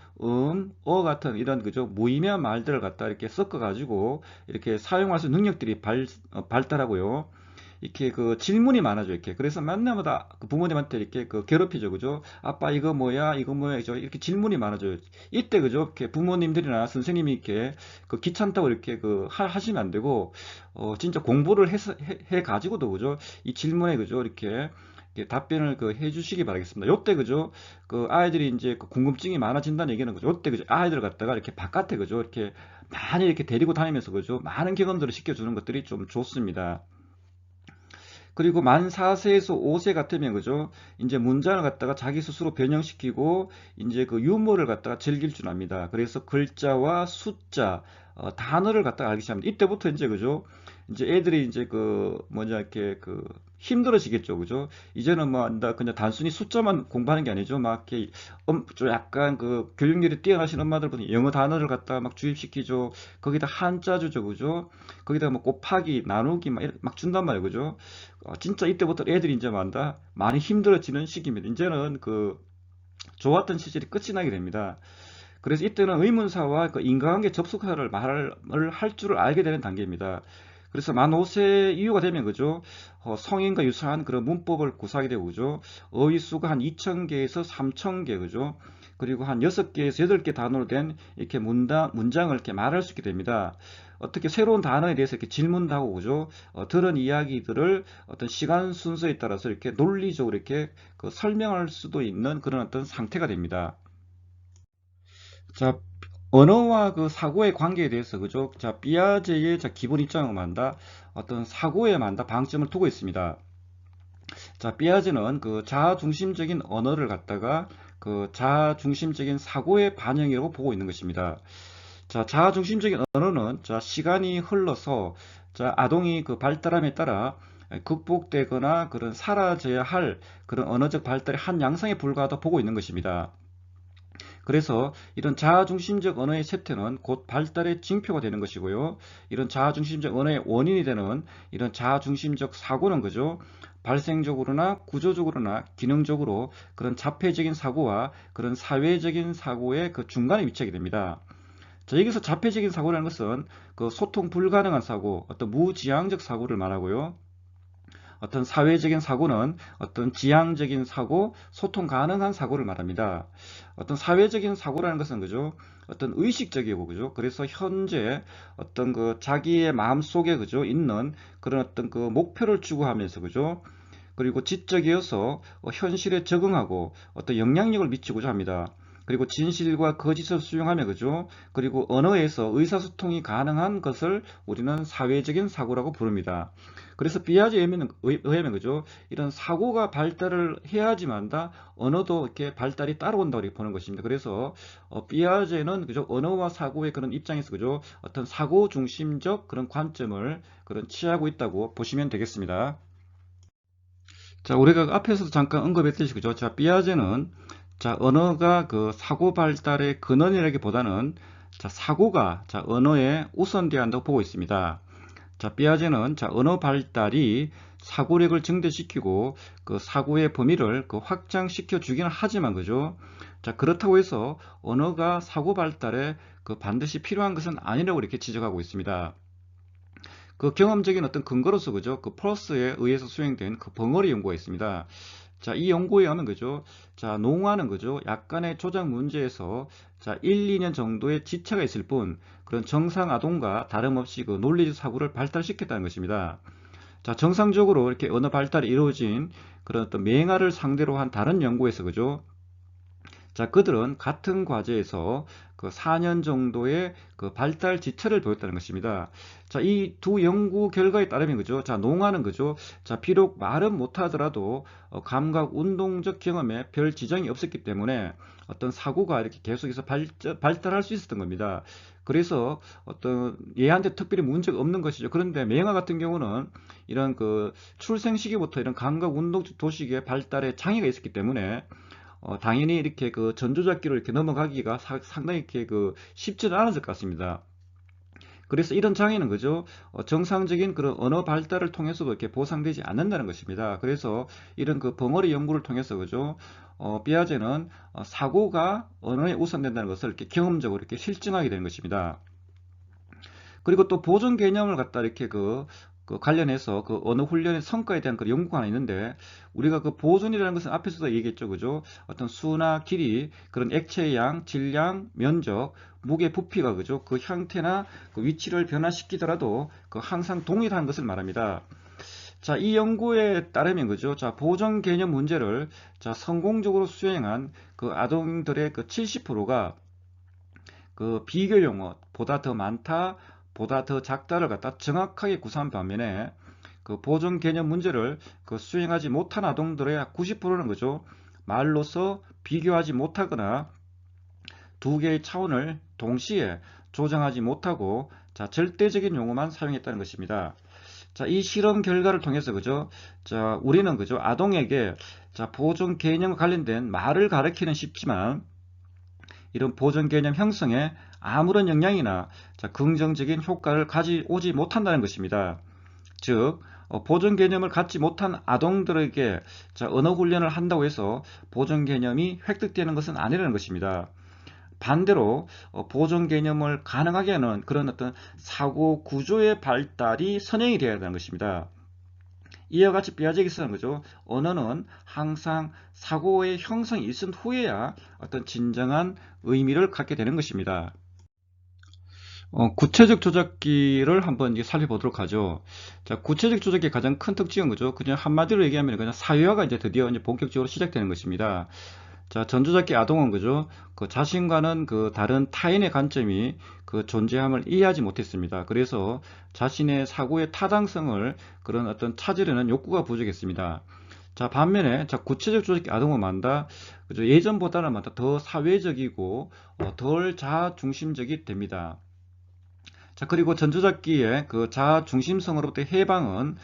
같은 이런 그죠? 무의미한 말들을 갖다 이렇게 섞어 가지고 이렇게 사용할 수 있는 능력들이 발달하고요. 이렇게 그 질문이 많아져 이렇게 그래서 만나마다 그 부모님한테 이렇게 그 괴롭히죠 그죠 아빠 이거 뭐야 이거 뭐야 그죠 이렇게 질문이 많아져요 이때 그죠 이렇게 부모님들이나 선생님이 이렇게 그 귀찮다고 이렇게 그 하시면 안 되고 진짜 공부를 해 가지고도 그죠 이 질문에 그죠 이렇게 답변을 해주시기 바라겠습니다. 요때 그죠? 아이들이 이제 궁금증이 많아진다는 얘기는 그죠? 요때 그죠? 아이들 갖다가 이렇게 바깥에 그죠? 이렇게 많이 이렇게 데리고 다니면서 그죠? 많은 경험들을 시켜주는 것들이 좀 좋습니다. 그리고 만 4세에서 5세 같으면 그죠? 이제 문장을 갖다가 자기 스스로 변형시키고 이제 유머를 갖다가 즐길 줄 압니다. 그래서 글자와 숫자, 단어를 갖다가 알기 시작합니다. 이때부터 이제 그죠? 이제 애들이 이제 뭐냐 이렇게 힘들어지겠죠, 그죠? 이제는 뭐 그냥 단순히 숫자만 공부하는 게 아니죠. 막 이렇게 좀 약간 교육열이 뛰어나신 엄마들은 영어 단어를 갖다가 막 주입시키죠. 거기다 한자 주죠, 그죠? 거기다 뭐 곱하기, 나누기 막 준단 말이에요, 그죠? 진짜 이때부터 애들이 이제 많이 힘들어지는 시기입니다. 이제는 좋았던 시절이 끝이 나게 됩니다. 그래서 이때는 의문사와 인과관계 접속사를 말을 할 줄을 알게 되는 단계입니다. 그래서 만 5세 이후가 되면 그죠? 성인과 유사한 그런 문법을 구사하게 되고 그죠? 어휘 수가 한 2,000개에서 3,000개 그죠? 그리고 한 6개에서 8개 단어로 된 이렇게 문장을 이렇게 말할 수 있게 됩니다. 어떻게 새로운 단어에 대해서 이렇게 질문도 하고 그죠? 들은 이야기들을 어떤 시간 순서에 따라서 이렇게 논리적으로 이렇게 설명할 수도 있는 그런 어떤 상태가 됩니다. 자, 언어와 사고의 관계에 대해서 그죠? 자, 피아제의 기본 입장을 만다 어떤 사고에 만다 방점을 두고 있습니다. 자, 피아제는 자아 중심적인 언어를 갖다가 자아 중심적인 사고의 반영이라고 보고 있는 것입니다. 자, 자아 중심적인 언어는 자, 시간이 흘러서 자, 아동이 발달함에 따라 극복되거나 그런 사라져야 할 그런 언어적 발달의 한 양상에 불과하다 보고 있는 것입니다. 그래서 이런 자아중심적 언어의 쇠퇴는 곧 발달의 징표가 되는 것이고요. 이런 자아중심적 언어의 원인이 되는 이런 자아중심적 사고는 그죠? 발생적으로나 구조적으로나 기능적으로 그런 자폐적인 사고와 그런 사회적인 사고의 중간에 위치하게 됩니다. 자, 여기서 자폐적인 사고라는 것은 소통 불가능한 사고, 어떤 무지향적 사고를 말하고요. 어떤 사회적인 사고는 어떤 지향적인 사고, 소통 가능한 사고를 말합니다. 어떤 사회적인 사고라는 것은 그죠? 어떤 의식적이고 그죠? 그래서 현재 어떤 자기의 마음 속에 그죠? 있는 그런 어떤 목표를 추구하면서 그죠? 그리고 지적이어서 현실에 적응하고 어떤 영향력을 미치고자 합니다. 그리고 진실과 거짓을 수용하며 그죠? 그리고 언어에서 의사소통이 가능한 것을 우리는 사회적인 사고라고 부릅니다. 그래서 비아즈에 의하면 그죠? 이런 사고가 발달을 해야지만다 언어도 이렇게 발달이 따라온다고 이렇게 보는 것입니다. 그래서 비아제는 그죠? 언어와 사고의 그런 입장에서 그죠? 어떤 사고 중심적 그런 관점을 취하고 있다고 보시면 되겠습니다. 자, 우리가 앞에서도 잠깐 언급했듯이 그죠? 자, 피아제는 자, 언어가 사고 발달의 근원이라기보다는 자, 사고가 언어에 우선돼야 한다고 보고 있습니다. 자, 피아제는 언어 발달이 사고력을 증대시키고 사고의 범위를 확장시켜 주기는 하지만 그죠? 자, 그렇다고 해서 언어가 사고 발달에 반드시 필요한 것은 아니라고 이렇게 지적하고 있습니다. 경험적인 어떤 근거로서 그죠? 프로스에 의해서 수행된 벙어리 연구가 있습니다. 자, 이 연구에 의하면 그죠? 자, 농화는 그죠? 약간의 조작 문제에서 자, 1, 2년 정도의 지체가 있을 뿐 그런 정상 아동과 다름없이 논리적 사고를 발달시켰다는 것입니다. 자, 정상적으로 이렇게 언어 발달이 이루어진 그런 어떤 맹아를 상대로 한 다른 연구에서 그죠? 자, 그들은 같은 과제에서 4년 정도의 발달 지체를 보였다는 것입니다. 자, 이 두 연구 결과에 따르면 그죠? 자, 농아는 그죠? 자, 비록 말은 못하더라도 감각 운동적 경험에 별 지장이 없었기 때문에 어떤 사고가 이렇게 계속해서 발달할 수 있었던 겁니다. 그래서 어떤 얘한테 특별히 문제가 없는 것이죠. 그런데 맹아 같은 경우는 이런 출생 시기부터 이런 감각 운동적 도식의 발달에 장애가 있었기 때문에 당연히 이렇게 전조잡기로 이렇게 넘어가기가 상당히 이렇게 쉽지는 않았을 것 같습니다. 그래서 이런 장애는 그죠? 정상적인 그런 언어 발달을 통해서도 이렇게 보상되지 않는다는 것입니다. 그래서 이런 벙어리 연구를 통해서 그죠? 피아제는 사고가 언어에 우선된다는 것을 이렇게 경험적으로 이렇게 실증하게 되는 것입니다. 그리고 또 보존 개념을 갖다 이렇게 관련해서 언어 훈련의 성과에 대한 연구가 하나 있는데 우리가 보존이라는 것은 앞에서도 얘기했죠, 그죠? 어떤 수나 길이, 그런 액체의 양, 질량, 면적, 무게, 부피가 그죠? 형태나 위치를 변화시키더라도 항상 동일한 것을 말합니다. 자, 이 연구에 따르면 그죠? 자, 보존 개념 문제를 자, 성공적으로 수행한 그 아동들의 그 70%가 그 비교 용어 보다 더 많다, 보다 더 작다를 갖다 정확하게 구사한 반면에 그 보존 개념 문제를 그 수행하지 못한 아동들의 90%는 그죠? 말로서 비교하지 못하거나 두 개의 차원을 동시에 조정하지 못하고 자, 절대적인 용어만 사용했다는 것입니다. 자, 이 실험 결과를 통해서 그죠? 자, 우리는 그죠? 아동에게 자, 보존 개념과 관련된 말을 가르치는 쉽지만 이런 보존 개념 형성에 아무런 영향이나 자, 긍정적인 효과를 가져오지 못한다는 것입니다. 즉, 보존 개념을 갖지 못한 아동들에게 자, 언어 훈련을 한다고 해서 보존 개념이 획득되는 것은 아니라는 것입니다. 반대로 보존 개념을 가능하게 하는 그런 어떤 사고 구조의 발달이 선행이 되어야 하는 것입니다. 이와 같이 피아제기스는 거죠. 언어는 항상 사고의 형성이 있은 후에야 어떤 진정한 의미를 갖게 되는 것입니다. 구체적 조작기를 한번 이제 살펴보도록 하죠. 자, 구체적 조작기의 가장 큰 특징은 그죠? 그냥 한마디로 얘기하면 그냥 사회화가 이제 드디어 이제 본격적으로 시작되는 것입니다. 자, 전조작기 아동은 그죠? 그 자신과는 그 다른 타인의 관점이 그 존재함을 이해하지 못했습니다. 그래서 자신의 사고의 타당성을 그런 어떤 찾으려는 욕구가 부족했습니다. 자, 반면에 자, 구체적 조작기 아동은 만다 그죠? 예전보다는 만다 더 사회적이고 덜 자아 중심적이 됩니다. 자, 그리고 전조작기의 그 자아 중심성으로부터 해방은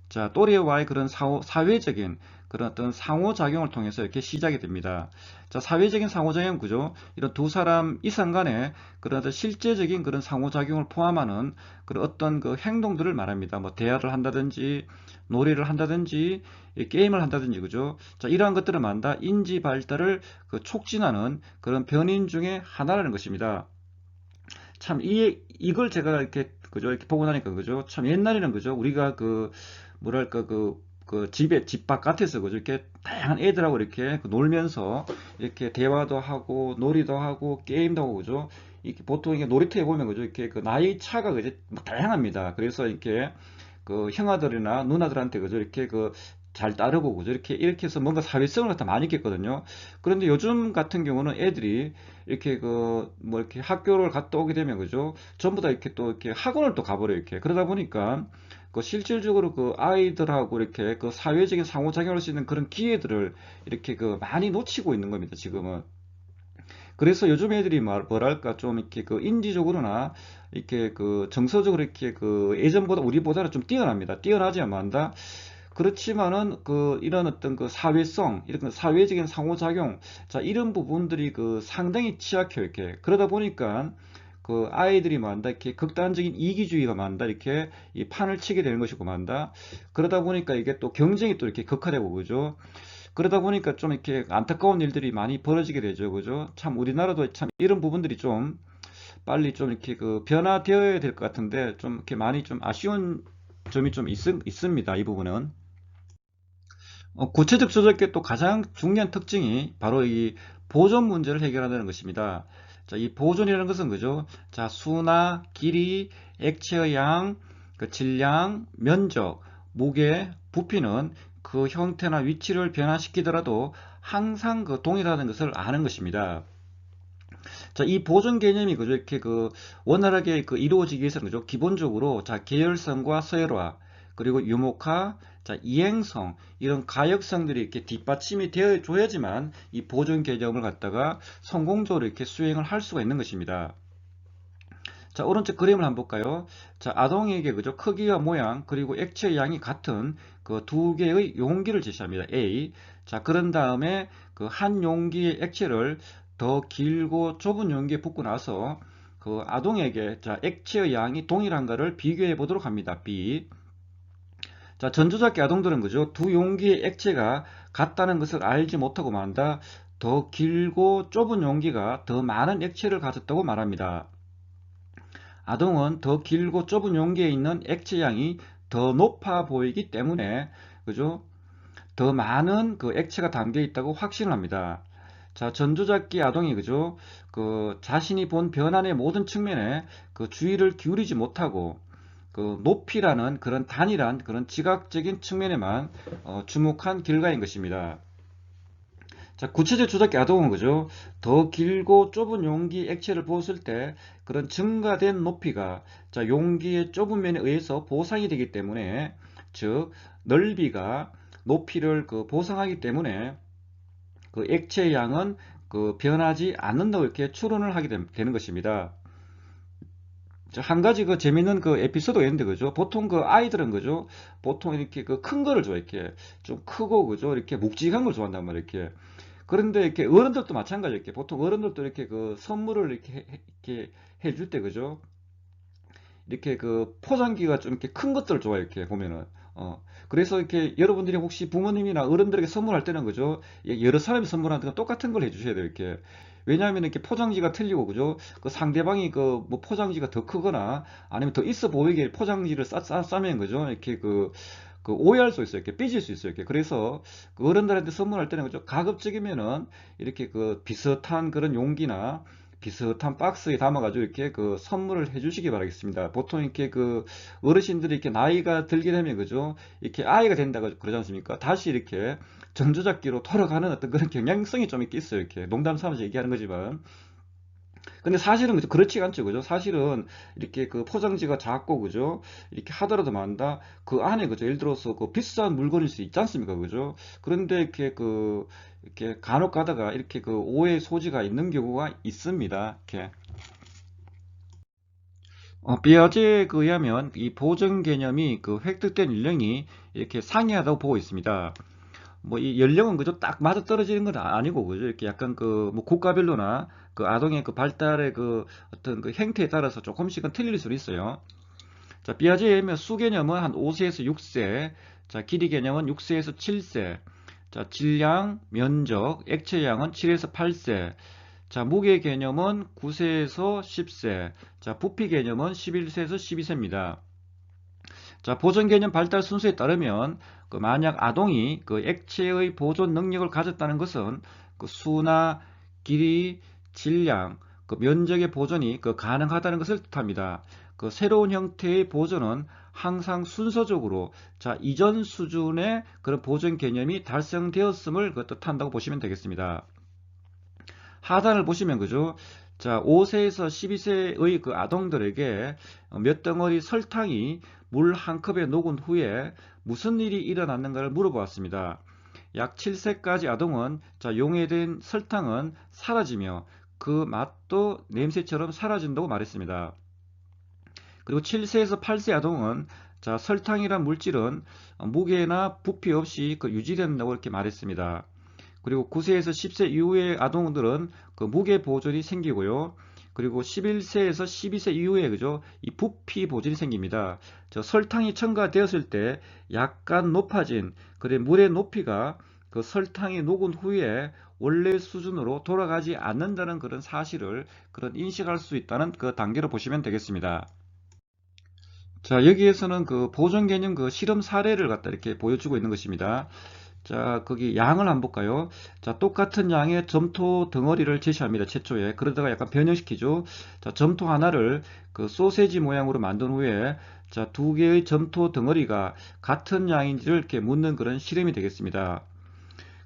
자, 또래와의 그런 사회적인 그런 어떤 상호작용을 통해서 이렇게 시작이 됩니다. 자, 사회적인 상호작용 구조, 이런 두 사람 이상 간의 그런 어떤 실제적인 그런 상호작용을 포함하는 그런 어떤 그 행동들을 말합니다. 뭐, 대화를 한다든지, 놀이를 한다든지, 게임을 한다든지, 그죠? 자, 이러한 것들을 만다 인지 발달을 그 촉진하는 그런 변인 중에 하나라는 것입니다. 참, 이걸 제가 이렇게, 그죠? 이렇게 보고 나니까, 그죠? 참, 옛날에는, 그죠? 우리가 뭐랄까, 집 바깥에서, 그죠? 이렇게 다양한 애들하고 이렇게 놀면서, 이렇게 대화도 하고, 놀이도 하고, 게임도 하고, 그죠? 이렇게 보통 이게 놀이터에 보면, 그죠? 이렇게 그 나이 차가, 그죠? 막 다양합니다. 그래서 이렇게 그 형아들이나 누나들한테, 그죠? 이렇게 잘 따르고, 그죠? 이렇게 해서 뭔가 사회성을 갖다 많이 있겠거든요. 그런데 요즘 같은 경우는 애들이 이렇게 뭐 이렇게 학교를 갔다 오게 되면 그죠? 전부 다 이렇게 또 이렇게 학원을 또 가버려 이렇게. 그러다 보니까 실질적으로 그 아이들하고 이렇게 그 사회적인 상호작용을 할 수 있는 그런 기회들을 이렇게 많이 놓치고 있는 겁니다, 지금은. 그래서 요즘 애들이 뭐랄까 좀 이렇게 인지적으로나 이렇게 정서적으로 이렇게 예전보다 우리보다는 좀 뛰어납니다. 뛰어나지만다. 그렇지만은 이런 어떤 사회성, 이런 사회적인 상호작용, 자, 이런 부분들이 상당히 취약해요, 이렇게. 그러다 보니까 아이들이 만다 이렇게 극단적인 이기주의가 만다 이렇게 이 판을 치게 되는 것이고 만다. 그러다 보니까 이게 또 경쟁이 또 이렇게 극화되고 그죠. 그러다 보니까 좀 이렇게 안타까운 일들이 많이 벌어지게 되죠, 그죠. 참 우리나라도 참 이런 부분들이 좀 빨리 좀 이렇게 변화되어야 될 것 같은데 좀 이렇게 많이 좀 아쉬운 점이 좀 있습니다, 이 부분은. 구체적 조작의 또 가장 중요한 특징이 바로 이 보존 문제를 해결한다는 것입니다. 자, 이 보존이라는 것은 그죠? 자, 수나 길이, 액체의 양, 질량, 면적, 무게, 부피는 그 형태나 위치를 변화시키더라도 항상 동일하다는 것을 아는 것입니다. 자, 이 보존 개념이 그죠? 이렇게 원활하게 이루어지기 위해서는 그죠? 기본적으로 자, 계열성과 서열화, 그리고 유목화, 자, 이행성, 이런 가역성들이 이렇게 뒷받침이 되어 줘야지만 이 보존 개념을 갖다가 성공적으로 이렇게 수행을 할 수가 있는 것입니다. 자, 오른쪽 그림을 한번 볼까요? 자, 아동에게 그죠? 크기와 모양, 그리고 액체의 양이 같은 두 개의 용기를 제시합니다. A. 자, 그런 다음에 한 용기의 액체를 더 길고 좁은 용기에 붓고 나서 아동에게 자, 액체의 양이 동일한가를 비교해 보도록 합니다. B. 자, 전조작기 아동들은 그죠? 두 용기의 액체가 같다는 것을 알지 못하고 만다 더 길고 좁은 용기가 더 많은 액체를 가졌다고 말합니다. 아동은 더 길고 좁은 용기에 있는 액체 양이 더 높아 보이기 때문에 그죠? 더 많은 액체가 담겨 있다고 확신을 합니다. 자, 전조작기 아동이 그죠? 자신이 본 변환의 모든 측면에 주의를 기울이지 못하고 그 높이라는 그런 단일한 그런 지각적인 측면에만 주목한 결과인 것입니다. 자, 구체적 조작기 아동은 그죠? 더 길고 좁은 용기 액체를 부었을 때 그런 증가된 높이가 자, 용기의 좁은 면에 의해서 보상이 되기 때문에 즉 넓이가 높이를 그 보상하기 때문에 그 액체의 양은 그 변하지 않는다고 이렇게 추론을 하게 되는 것입니다. 한 가지 그 재밌는 그 에피소드가 있는데 그죠? 보통 그 아이들은 그죠? 보통 이렇게 그 큰 거를 좋아해. 이렇게 좀 크고 그죠? 이렇게 묵직한 걸 좋아한단 말이에요. 이렇게. 그런데 이렇게 어른들도 마찬가지로 이렇게 보통 어른들도 이렇게 그 선물을 이렇게 해줄 때 그죠? 이렇게 그 포장기가 좀 이렇게 큰 것들을 좋아해 이렇게 보면은 그래서 이렇게 여러분들이 혹시 부모님이나 어른들에게 선물할 때는 그죠? 여러 사람이 선물하는 건 똑같은 걸 해주셔야 돼요 이렇게. 왜냐하면 이렇게 포장지가 틀리고 그죠? 그 상대방이 그 뭐 포장지가 더 크거나 아니면 더 있어 보이게 포장지를 싸면 그죠? 이렇게 그 오해할 수 있어요. 이렇게 삐질 수 있어요. 이렇게. 그래서 그 어른들한테 선물할 때는 그죠? 가급적이면은 이렇게 그 비슷한 그런 용기나 비슷한 박스에 담아가지고 이렇게 그 선물을 해주시기 바라겠습니다. 보통 이렇게 그 어르신들이 이렇게 나이가 들게 되면 그죠? 이렇게 아이가 된다고 그러지 않습니까? 다시 이렇게 전조잡기로 돌아가는 어떤 그런 경향성이 좀 있게 있어요. 이렇게 농담 삼아서 얘기하는 거지만. 근데 사실은 그렇지가 않죠. 그죠? 사실은 이렇게 그 포장지가 작고 그죠? 이렇게 하더라도 만다 그 안에 그죠? 예를 들어서 그 비싼 물건일 수 있지 않습니까? 그죠? 그런데 이렇게 간혹 가다가 이렇게 그 오해 소지가 있는 경우가 있습니다. 이렇게. 비아제에 의하면 이 보정 개념이 그 획득된 연령이 이렇게 상이하다고 보고 있습니다. 뭐 이 연령은 그저 딱 맞아 떨어지는 건 아니고 그죠 이렇게 약간 그 뭐 국가별로나 그 아동의 그 발달의 그 어떤 그 행태에 따라서 조금씩은 틀릴 수는 있어요. 자, 비아제에 의하면 수 개념은 한 5세에서 6세, 자, 길이 개념은 6세에서 7세, 자, 질량, 면적, 액체량은 7에서 8세, 자, 무게 개념은 9세에서 10세, 자, 부피 개념은 11세에서 12세입니다. 자, 보존 개념 발달 순서에 따르면 그 만약 아동이 그 액체의 보존 능력을 가졌다는 것은 그 수나 길이, 질량, 그 면적의 보존이 그 가능하다는 것을 뜻합니다. 그 새로운 형태의 보존은 항상 순서적으로 자, 이전 수준의 그런 보존 개념이 달성되었음을 그 뜻한다고 보시면 되겠습니다. 하단을 보시면 그죠? 자, 5세에서 12세의 그 아동들에게 몇 덩어리 설탕이 물 한 컵에 녹은 후에 무슨 일이 일어났는가를 물어보았습니다. 약 7세까지 아동은 자, 용해된 설탕은 사라지며 그 맛도 냄새처럼 사라진다고 말했습니다. 그리고 7세에서 8세 아동은 자, 설탕이란 물질은 무게나 부피 없이 그 유지된다고 이렇게 말했습니다. 그리고 9세에서 10세 이후의 아동들은 그 무게 보존이 생기고요. 그리고 11세에서 12세 이후에 그죠? 이 부피 보존이 생깁니다. 저 설탕이 첨가되었을 때 약간 높아진 그래 물의 높이가 그 설탕이 녹은 후에 원래 수준으로 돌아가지 않는다는 그런 사실을 그런 인식할 수 있다는 그 단계로 보시면 되겠습니다. 자, 여기에서는 그 보존 개념 그 실험 사례를 갖다 이렇게 보여주고 있는 것입니다. 자, 거기 양을 한번 볼까요? 자, 똑같은 양의 점토 덩어리를 제시합니다. 최초에. 그러다가 약간 변형시키죠. 자, 점토 하나를 그 소세지 모양으로 만든 후에 자, 두 개의 점토 덩어리가 같은 양인지를 이렇게 묻는 그런 실험이 되겠습니다.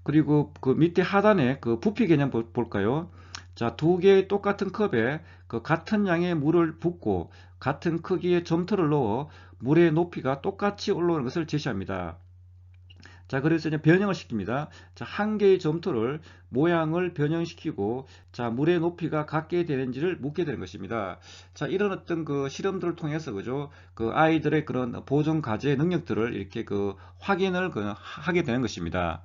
그리고 그 밑에 하단에 그 부피 개념 볼까요? 자, 두 개의 똑같은 컵에 그 같은 양의 물을 붓고 같은 크기의 점토를 넣어 물의 높이가 똑같이 올라오는 것을 제시합니다. 자, 그래서 이제 변형을 시킵니다. 자, 한 개의 점토를 모양을 변형시키고 자, 물의 높이가 같게 되는지를 묻게 되는 것입니다. 자, 이런 어떤 그 실험들을 통해서 그죠? 그 아이들의 그런 보존 과제 능력들을 이렇게 그 확인을 하게 되는 것입니다.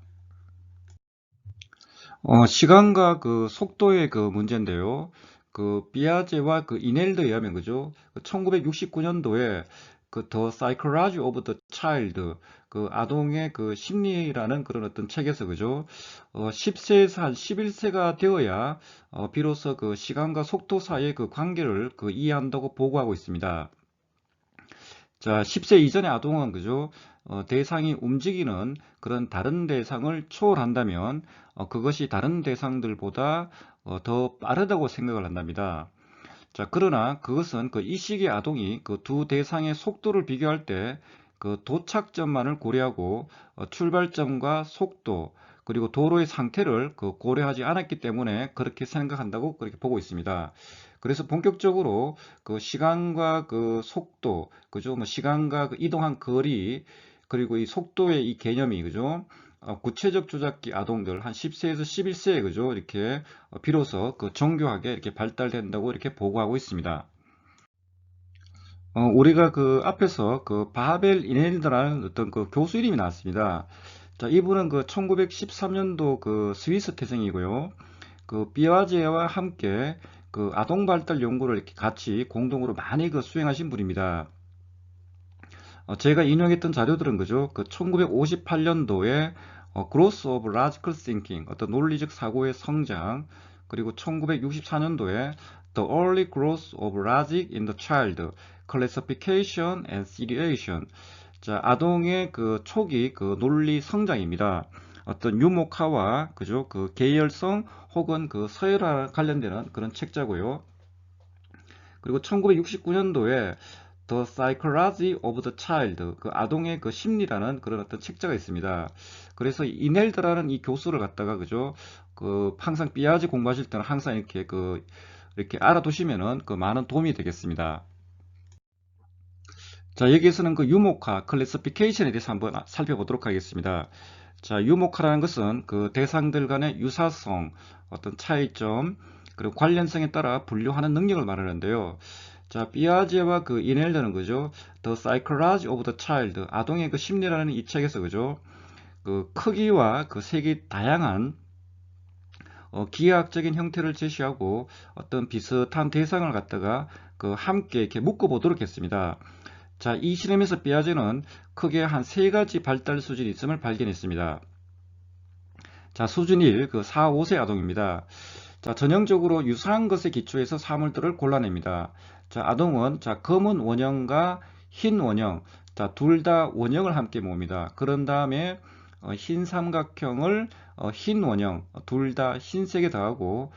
시간과 그 속도의 그 문제인데요. 그 비아제와 그 이넬드에 의하면 그죠? 1969년도에 그 The Psychology of the Child 그 아동의 그 심리라는 그런 어떤 책에서 그죠? 10세에서 한 11세가 되어야 비로소 그 시간과 속도 사이의 그 관계를 그 이해한다고 보고하고 있습니다. 자, 10세 이전의 아동은 그죠? 대상이 움직이는 그런 다른 대상을 초월한다면 그것이 다른 대상들보다 더 빠르다고 생각을 한답니다. 자, 그러나 그것은 그 이 시기의 아동이 그 두 대상의 속도를 비교할 때 그 도착점만을 고려하고 출발점과 속도 그리고 도로의 상태를 그 고려하지 않았기 때문에 그렇게 생각한다고 그렇게 보고 있습니다. 그래서 본격적으로 그 시간과 그 속도, 그죠? 뭐 시간과 그 이동한 거리, 그리고 이 속도의 이 개념이, 그죠? 구체적 조작기 아동들 한 10세에서 11세에 그죠? 이렇게 비로소 그 정교하게 이렇게 발달된다고 이렇게 보고하고 있습니다. 우리가 그 앞에서 그 바벨 이네르드라는 어떤 그 교수 이름이 나왔습니다. 자, 이분은 그 1913년도 그 스위스 태생이고요. 그 비아제와 함께 그 아동 발달 연구를 이렇게 같이 공동으로 많이 그 수행하신 분입니다. 제가 인용했던 자료들은 그죠? 그 1958년도에 Growth of Logical Thinking, 어떤 논리적 사고의 성장, 그리고 1964년도에 The Early Growth of Logic in the Child, Classification and Seriation. 자, 아동의 그 초기 그 논리 성장입니다. 어떤 유목화와 그죠? 그 계열성 혹은 그 서열화 관련되는 그런 책자고요. 그리고 1969년도에 The Psychology of the Child, 그 아동의 그 심리라는 그런 어떤 책자가 있습니다. 그래서 이넬드라는 이 교수를 갖다가 그죠, 그 항상 삐아지 공부하실 때는 항상 이렇게 알아두시면은 그 많은 도움이 되겠습니다. 자, 여기에서는 그 유목화, 클래시피케이션에 대해서 한번 살펴보도록 하겠습니다. 자, 유목화라는 것은 그 대상들 간의 유사성, 어떤 차이점, 그리고 관련성에 따라 분류하는 능력을 말하는데요. 자, 피아제와 그 이넬드는 그죠? The Psychology of the Child, 아동의 그 심리라는 이 책에서 그죠? 그 크기와 그 색이 다양한 기하학적인 형태를 제시하고 어떤 비슷한 대상을 갖다가 그 함께 이렇게 묶어보도록 했습니다. 자, 이 실험에서 피아제는 크게 한 세 가지 발달 수준이 있음을 발견했습니다. 자, 수준 1, 그 4, 5세 아동입니다. 자, 전형적으로 유사한 것에 기초해서 사물들을 골라냅니다. 자, 아동은 자, 검은 원형과 흰 원형, 자, 둘 다 원형을 함께 모읍니다. 그런 다음에 흰 삼각형을 흰 원형, 둘 다 흰색에 더하고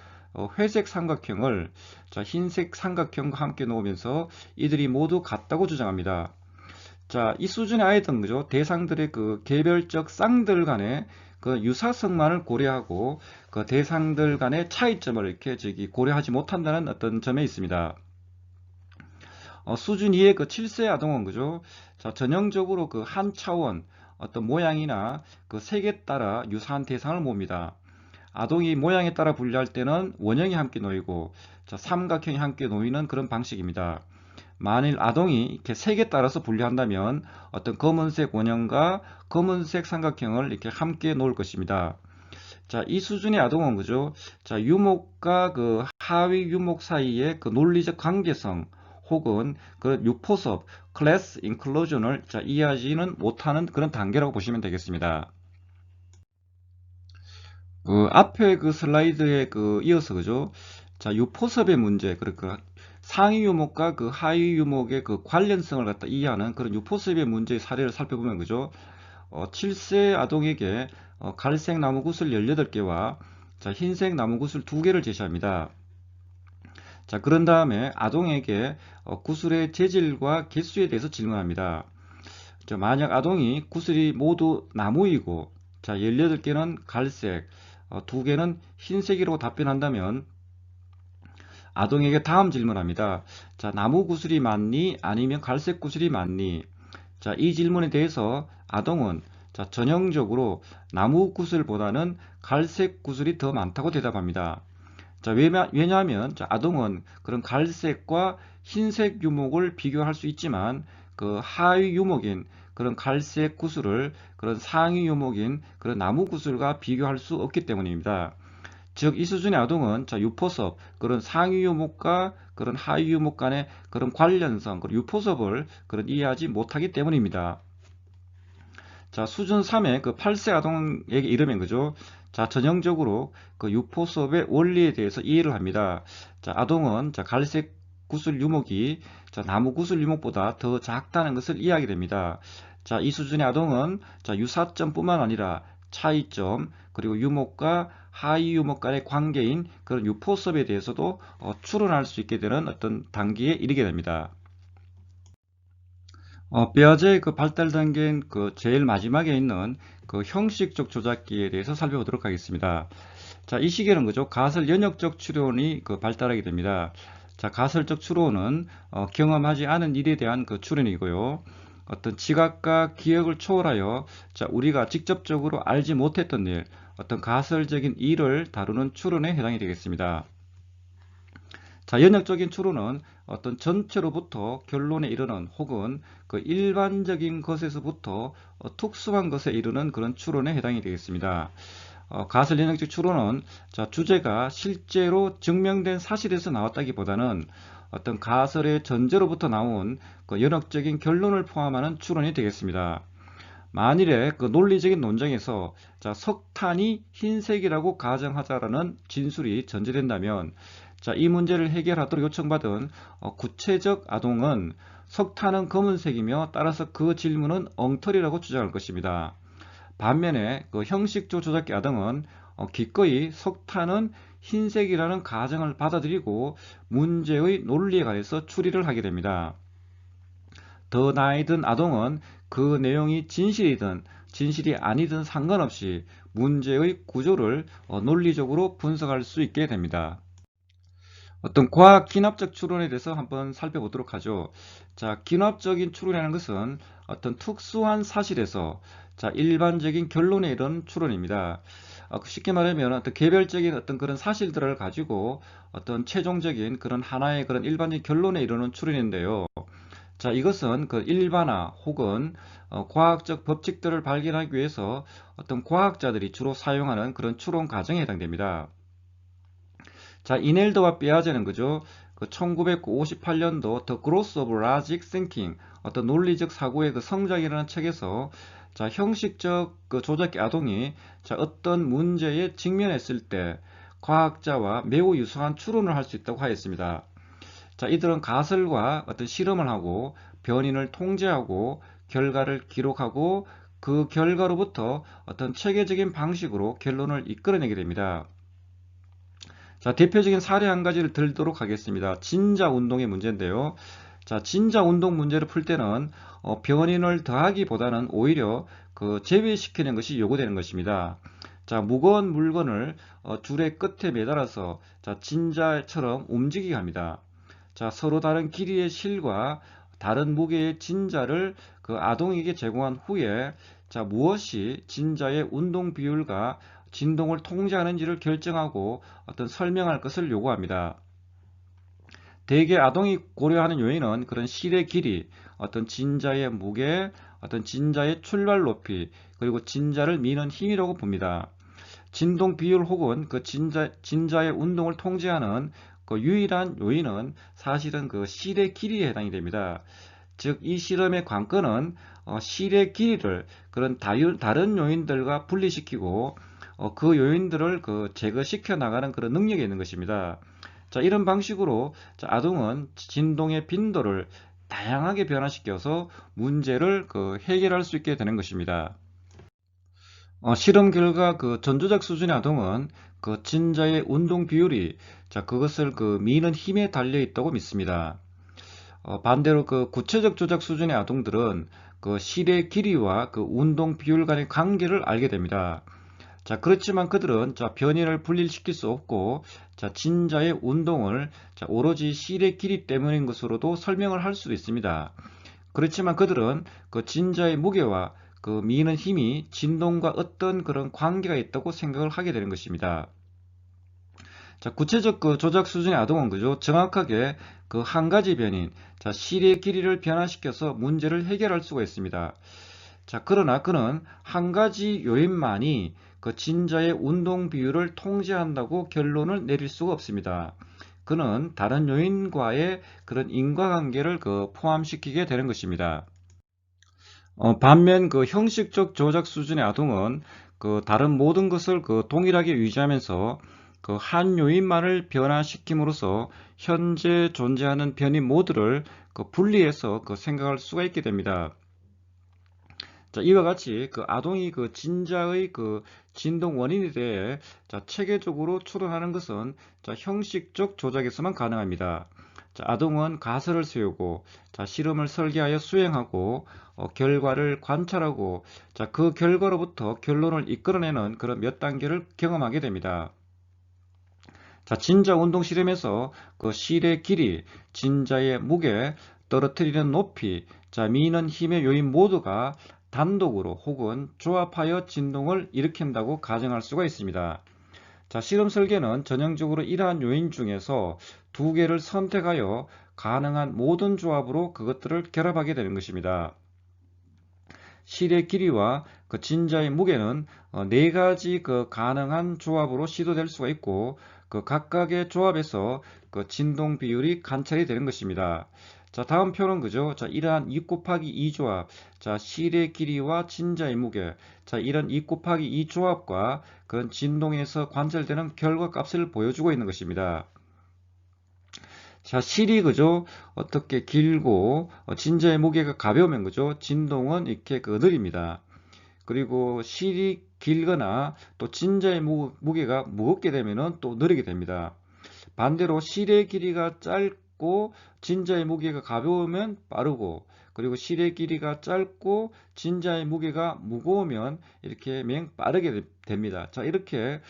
회색 삼각형을 자, 흰색 삼각형과 함께 놓으면서 이들이 모두 같다고 주장합니다. 자, 이 수준의 아이들은 그죠? 대상들의 그 개별적 쌍들 간의 그 유사성만을 고려하고 그 대상들 간의 차이점을 이렇게 고려하지 못한다는 어떤 점에 있습니다. 수준 2의 그 7세 아동은 그죠? 자, 전형적으로 그 한 차원 어떤 모양이나 그 색에 따라 유사한 대상을 모읍니다. 아동이 모양에 따라 분류할 때는 원형이 함께 놓이고 자, 삼각형이 함께 놓이는 그런 방식입니다. 만일 아동이 이렇게 색에 따라서 분류한다면 어떤 검은색 원형과 검은색 삼각형을 이렇게 함께 놓을 것입니다. 자, 이 수준의 아동은 그죠? 자, 유목과 그 하위 유목 사이의 그 논리적 관계성 혹은 그 유포섭, 클래스 인클루전을 자, 이해하지는 못하는 그런 단계라고 보시면 되겠습니다. 그 앞에 그 슬라이드에 그 이어서 그죠? 자, 유포섭의 문제, 그러니까 상위 유목과 그 하위 유목의 그 관련성을 갖다 이해하는 그런 유포섭의 문제의 사례를 살펴보면 그죠? 7세 아동에게 갈색 나무 구슬 18개와 자, 흰색 나무 구슬 2개를 제시합니다. 자, 그런 다음에 아동에게 구슬의 재질과 개수에 대해서 질문합니다. 자, 만약 아동이 구슬이 모두 나무이고 자, 18개는 갈색, 2개는 흰색이라고 답변한다면 아동에게 다음 질문합니다. 자, 나무 구슬이 맞니? 아니면 갈색 구슬이 맞니? 자, 이 질문에 대해서 아동은 자, 전형적으로 나무 구슬보다는 갈색 구슬이 더 많다고 대답합니다. 자, 왜냐하면 자, 아동은 그런 갈색과 흰색 유목을 비교할 수 있지만 그 하위 유목인 그런 갈색 구슬을 그런 상위 유목인 그런 나무 구슬과 비교할 수 없기 때문입니다. 즉, 이 수준의 아동은 자, 유포섭, 그런 상위 유목과 그런 하위 유목 간의 그런 관련성, 그런 유포섭을 그런 이해하지 못하기 때문입니다. 자, 수준 3의 그 8세 아동에게 이르면 그죠? 자, 전형적으로 그 유포섭의 원리에 대해서 이해를 합니다. 자, 아동은 자, 갈색 구슬 유목이 자, 나무 구슬 유목보다 더 작다는 것을 이해하게 됩니다. 자, 이 수준의 아동은 자, 유사점뿐만 아니라 차이점, 그리고 유목과 하위 유목 간의 관계인 그런 유포섭에 대해서도 추론할 수 있게 되는 어떤 단계에 이르게 됩니다. 뼈아제의 그 발달 단계인 그 제일 마지막에 있는 그 형식적 조작기에 대해서 살펴보도록 하겠습니다. 자, 이 시기에는 그죠? 가설 연역적 추론이 그 발달하게 됩니다. 자, 가설적 추론은 경험하지 않은 일에 대한 그 추론이고요. 어떤 지각과 기억을 초월하여 자, 우리가 직접적으로 알지 못했던 일, 어떤 가설적인 일을 다루는 추론에 해당이 되겠습니다. 자, 연역적인 추론은 어떤 전체로부터 결론에 이르는 혹은 그 일반적인 것에서부터 특수한 것에 이르는 그런 추론에 해당이 되겠습니다. 가설 연역적 추론은 자, 주제가 실제로 증명된 사실에서 나왔다기보다는 어떤 가설의 전제로부터 나온 그 연역적인 결론을 포함하는 추론이 되겠습니다. 만일에 그 논리적인 논쟁에서 자, 석탄이 흰색이라고 가정하자라는 진술이 전제된다면 자, 이 문제를 해결하도록 요청받은 구체적 아동은 석탄은 검은색이며 따라서 그 질문은 엉터리라고 주장할 것입니다. 반면에 그 형식적 조작기 아동은 기꺼이 석탄은 흰색이라는 가정을 받아들이고 문제의 논리에 관해서 추리를 하게 됩니다. 더 나이든 아동은 그 내용이 진실이든 진실이 아니든 상관없이 문제의 구조를 논리적으로 분석할 수 있게 됩니다. 어떤 과학 기납적 추론에 대해서 한번 살펴보도록 하죠. 자, 기납적인 추론이라는 것은 어떤 특수한 사실에서 자, 일반적인 결론에 이르는 추론입니다. 쉽게 말하면 어떤 개별적인 어떤 그런 사실들을 가지고 어떤 최종적인 그런 하나의 그런 일반적인 결론에 이르는 추론인데요. 자, 이것은 그 일반화 혹은 과학적 법칙들을 발견하기 위해서 어떤 과학자들이 주로 사용하는 그런 추론 과정에 해당됩니다. 자, 이넬더와 삐아제는 그죠? 그 1958년도 The Growth of Logic Thinking, 어떤 논리적 사고의 그 성장이라는 책에서 자, 형식적 그 조작기 아동이 자, 어떤 문제에 직면했을 때 과학자와 매우 유사한 추론을 할 수 있다고 하였습니다. 자, 이들은 가설과 어떤 실험을 하고 변인을 통제하고 결과를 기록하고 그 결과로부터 어떤 체계적인 방식으로 결론을 이끌어내게 됩니다. 자, 대표적인 사례 한 가지를 들도록 하겠습니다. 진자 운동의 문제인데요. 자, 진자 운동 문제를 풀 때는 변인을 더하기보다는 오히려 그 제외시키는 것이 요구되는 것입니다. 자, 무거운 물건을 줄의 끝에 매달아서 자, 진자처럼 움직이게 합니다. 자, 서로 다른 길이의 실과 다른 무게의 진자를 그 아동에게 제공한 후에 자, 무엇이 진자의 운동 비율과 진동을 통제하는지를 결정하고 어떤 설명할 것을 요구합니다. 대개 아동이 고려하는 요인은 그런 실의 길이, 어떤 진자의 무게, 어떤 진자의 출발 높이, 그리고 진자를 미는 힘이라고 봅니다. 진동 비율 혹은 그 진자의 운동을 통제하는 그 유일한 요인은 사실은 그 실의 길이에 해당이 됩니다. 즉, 이 실험의 관건은 실의 길이를 그런 다른 요인들과 분리시키고 그 요인들을 그 제거시켜 나가는 그런 능력이 있는 것입니다. 자, 이런 방식으로 자, 아동은 진동의 빈도를 다양하게 변화시켜서 문제를 그 해결할 수 있게 되는 것입니다. 실험 결과 그 전조작 수준의 아동은 그 진자의 운동 비율이 자, 그것을 그 미는 힘에 달려 있다고 믿습니다. 반대로 그 구체적 조작 수준의 아동들은 그 실의 길이와 그 운동 비율 간의 관계를 알게 됩니다. 자, 그렇지만 그들은 자, 변이를 분리시킬 수 없고 자, 진자의 운동을 자, 오로지 실의 길이 때문인 것으로도 설명을 할 수도 있습니다. 그렇지만 그들은 그 진자의 무게와 그 미는 힘이 진동과 어떤 그런 관계가 있다고 생각을 하게 되는 것입니다. 자, 구체적 그 조작 수준의 아동은 그죠? 정확하게 그 한 가지 변인, 자, 실의 길이를 변화시켜서 문제를 해결할 수가 있습니다. 자, 그러나 그는 한 가지 요인만이 그 진자의 운동 비율을 통제한다고 결론을 내릴 수가 없습니다. 그는 다른 요인과의 그런 인과관계를 그 포함시키게 되는 것입니다. 반면 그 형식적 조작 수준의 아동은 그 다른 모든 것을 그 동일하게 유지하면서 그 한 요인만을 변화시킴으로써 현재 존재하는 변이 모두를 그 분리해서 그 생각할 수가 있게 됩니다. 자, 이와 같이 그 아동이 그 진자의 그 진동 원인에 대해 자, 체계적으로 추론하는 것은 자, 형식적 조작에서만 가능합니다. 자, 아동은 가설을 세우고 자, 실험을 설계하여 수행하고 결과를 관찰하고 자, 그 결과로부터 결론을 이끌어내는 그런 몇 단계를 경험하게 됩니다. 자, 진자 운동 실험에서 그 실의 길이, 진자의 무게, 떨어뜨리는 높이, 자, 미는 힘의 요인 모두가 단독으로 혹은 조합하여 진동을 일으킨다고 가정할 수가 있습니다. 자, 실험 설계는 전형적으로 이러한 요인 중에서 두 개를 선택하여 가능한 모든 조합으로 그것들을 결합하게 되는 것입니다. 실의 길이와 그 진자의 무게는 네 가지 그 가능한 조합으로 시도될 수가 있고 그 각각의 조합에서 그 진동 비율이 관찰이 되는 것입니다. 자, 다음 표는 그죠? 자, 이러한 2 곱하기 2 조합. 자, 실의 길이와 진자의 무게. 자, 이런 2 곱하기 2 조합과 그런 진동에서 관찰되는 결과값을 보여주고 있는 것입니다. 자, 실이 그죠? 어떻게 길고 진자의 무게가 가벼우면 그죠? 진동은 이렇게 그 느립니다. 그리고 실이 길거나 또 진자의 무게가 무겁게 되면은 또 느리게 됩니다. 반대로 실의 길이가 짧고 진자의 무게가 가벼우면 빠르고 그리고 실의 길이가 짧고 진자의 무게가 무거우면 이렇게 빠르게 됩니다. 자, 이렇게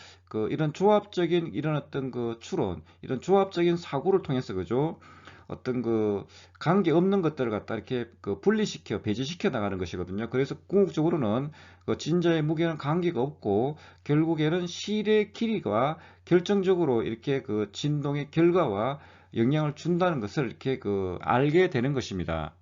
이런 조합적인 이런 어떤 그 추론, 이런 조합적인 사고를 통해서 그죠? 어떤 그 관계 없는 것들을 갖다 이렇게 분리시켜 배제시켜 나가는 것이거든요. 그래서 궁극적으로는 그 진자의 무게는 관계가 없고 결국에는 실의 길이가 결정적으로 이렇게 그 진동의 결과와 영향을 준다는 것을 이렇게 알게 되는 것입니다.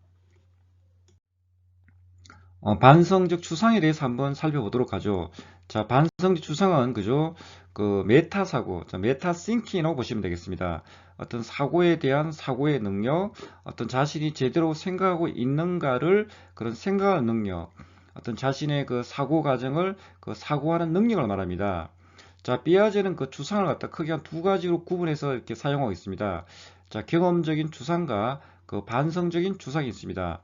반성적 추상에 대해서 한번 살펴보도록 하죠. 자, 반성적 추상은 그죠? 그 메타 사고, 메타 싱킹이라고 보시면 되겠습니다. 어떤 사고에 대한 사고의 능력, 어떤 자신이 제대로 생각하고 있는가를 그런 생각하는 능력, 어떤 자신의 그 사고 과정을 그 사고하는 능력을 말합니다. 자, 피아제는 그 추상을 갖다 크게 한 두 가지로 구분해서 이렇게 사용하고 있습니다. 자, 경험적인 추상과 그 반성적인 추상이 있습니다.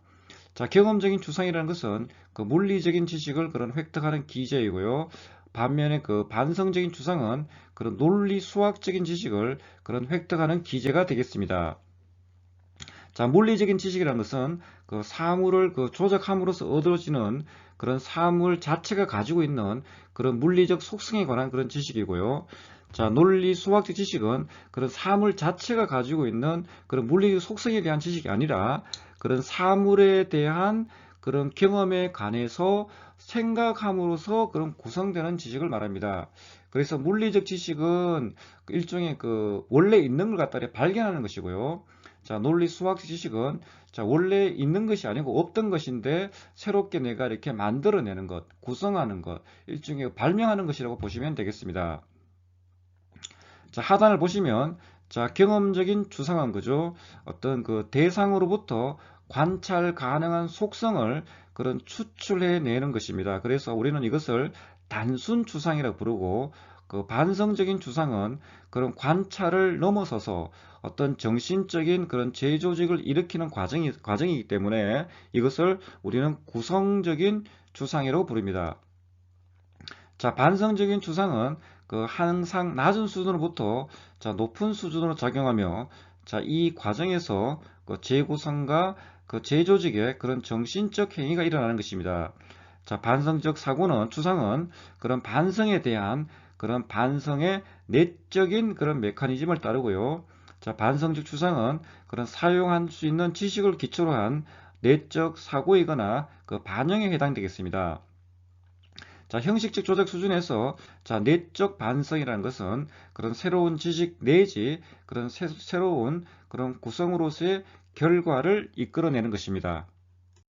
자, 경험적인 추상이라는 것은 그 물리적인 지식을 그런 획득하는 기제이고요. 반면에 그 반성적인 추상은 그런 논리 수학적인 지식을 그런 획득하는 기제가 되겠습니다. 자, 물리적인 지식이라는 것은 그 사물을 그 조작함으로써 얻어지는 그런 사물 자체가 가지고 있는 그런 물리적 속성에 관한 그런 지식이고요. 자, 논리 수학적 지식은 그런 사물 자체가 가지고 있는 그런 물리적 속성에 대한 지식이 아니라 그런 사물에 대한 그런 경험에 관해서 생각함으로써 그런 구성되는 지식을 말합니다. 그래서 물리적 지식은 일종의 그 원래 있는 걸 갖다 발견하는 것이고요. 자, 논리 수학적 지식은 자, 원래 있는 것이 아니고 없던 것인데 새롭게 내가 이렇게 만들어내는 것, 구성하는 것, 일종의 발명하는 것이라고 보시면 되겠습니다. 자, 하단을 보시면 자, 경험적인 추상은 그죠? 어떤 그 대상으로부터 관찰 가능한 속성을 그런 추출해 내는 것입니다. 그래서 우리는 이것을 단순 추상이라고 부르고 그 반성적인 추상은 그런 관찰을 넘어서서 어떤 정신적인 그런 재조직을 일으키는 과정이기 때문에 이것을 우리는 구성적인 추상이라고 부릅니다. 자, 반성적인 추상은 그 항상 낮은 수준으로부터 자, 높은 수준으로 작용하며 자, 이 과정에서 그 재구성과 그 재조직의 그런 정신적 행위가 일어나는 것입니다. 자, 반성적 사고는 추상은 그런 반성에 대한 그런 반성의 내적인 그런 메커니즘을 따르고요. 자, 반성적 추상은 그런 사용할 수 있는 지식을 기초로 한 내적 사고이거나 그 반영에 해당되겠습니다. 자, 형식적 조작 수준에서 자, 내적 반성이라는 것은 그런 새로운 지식 내지 그런 새로운 그런 구성으로서의 결과를 이끌어내는 것입니다.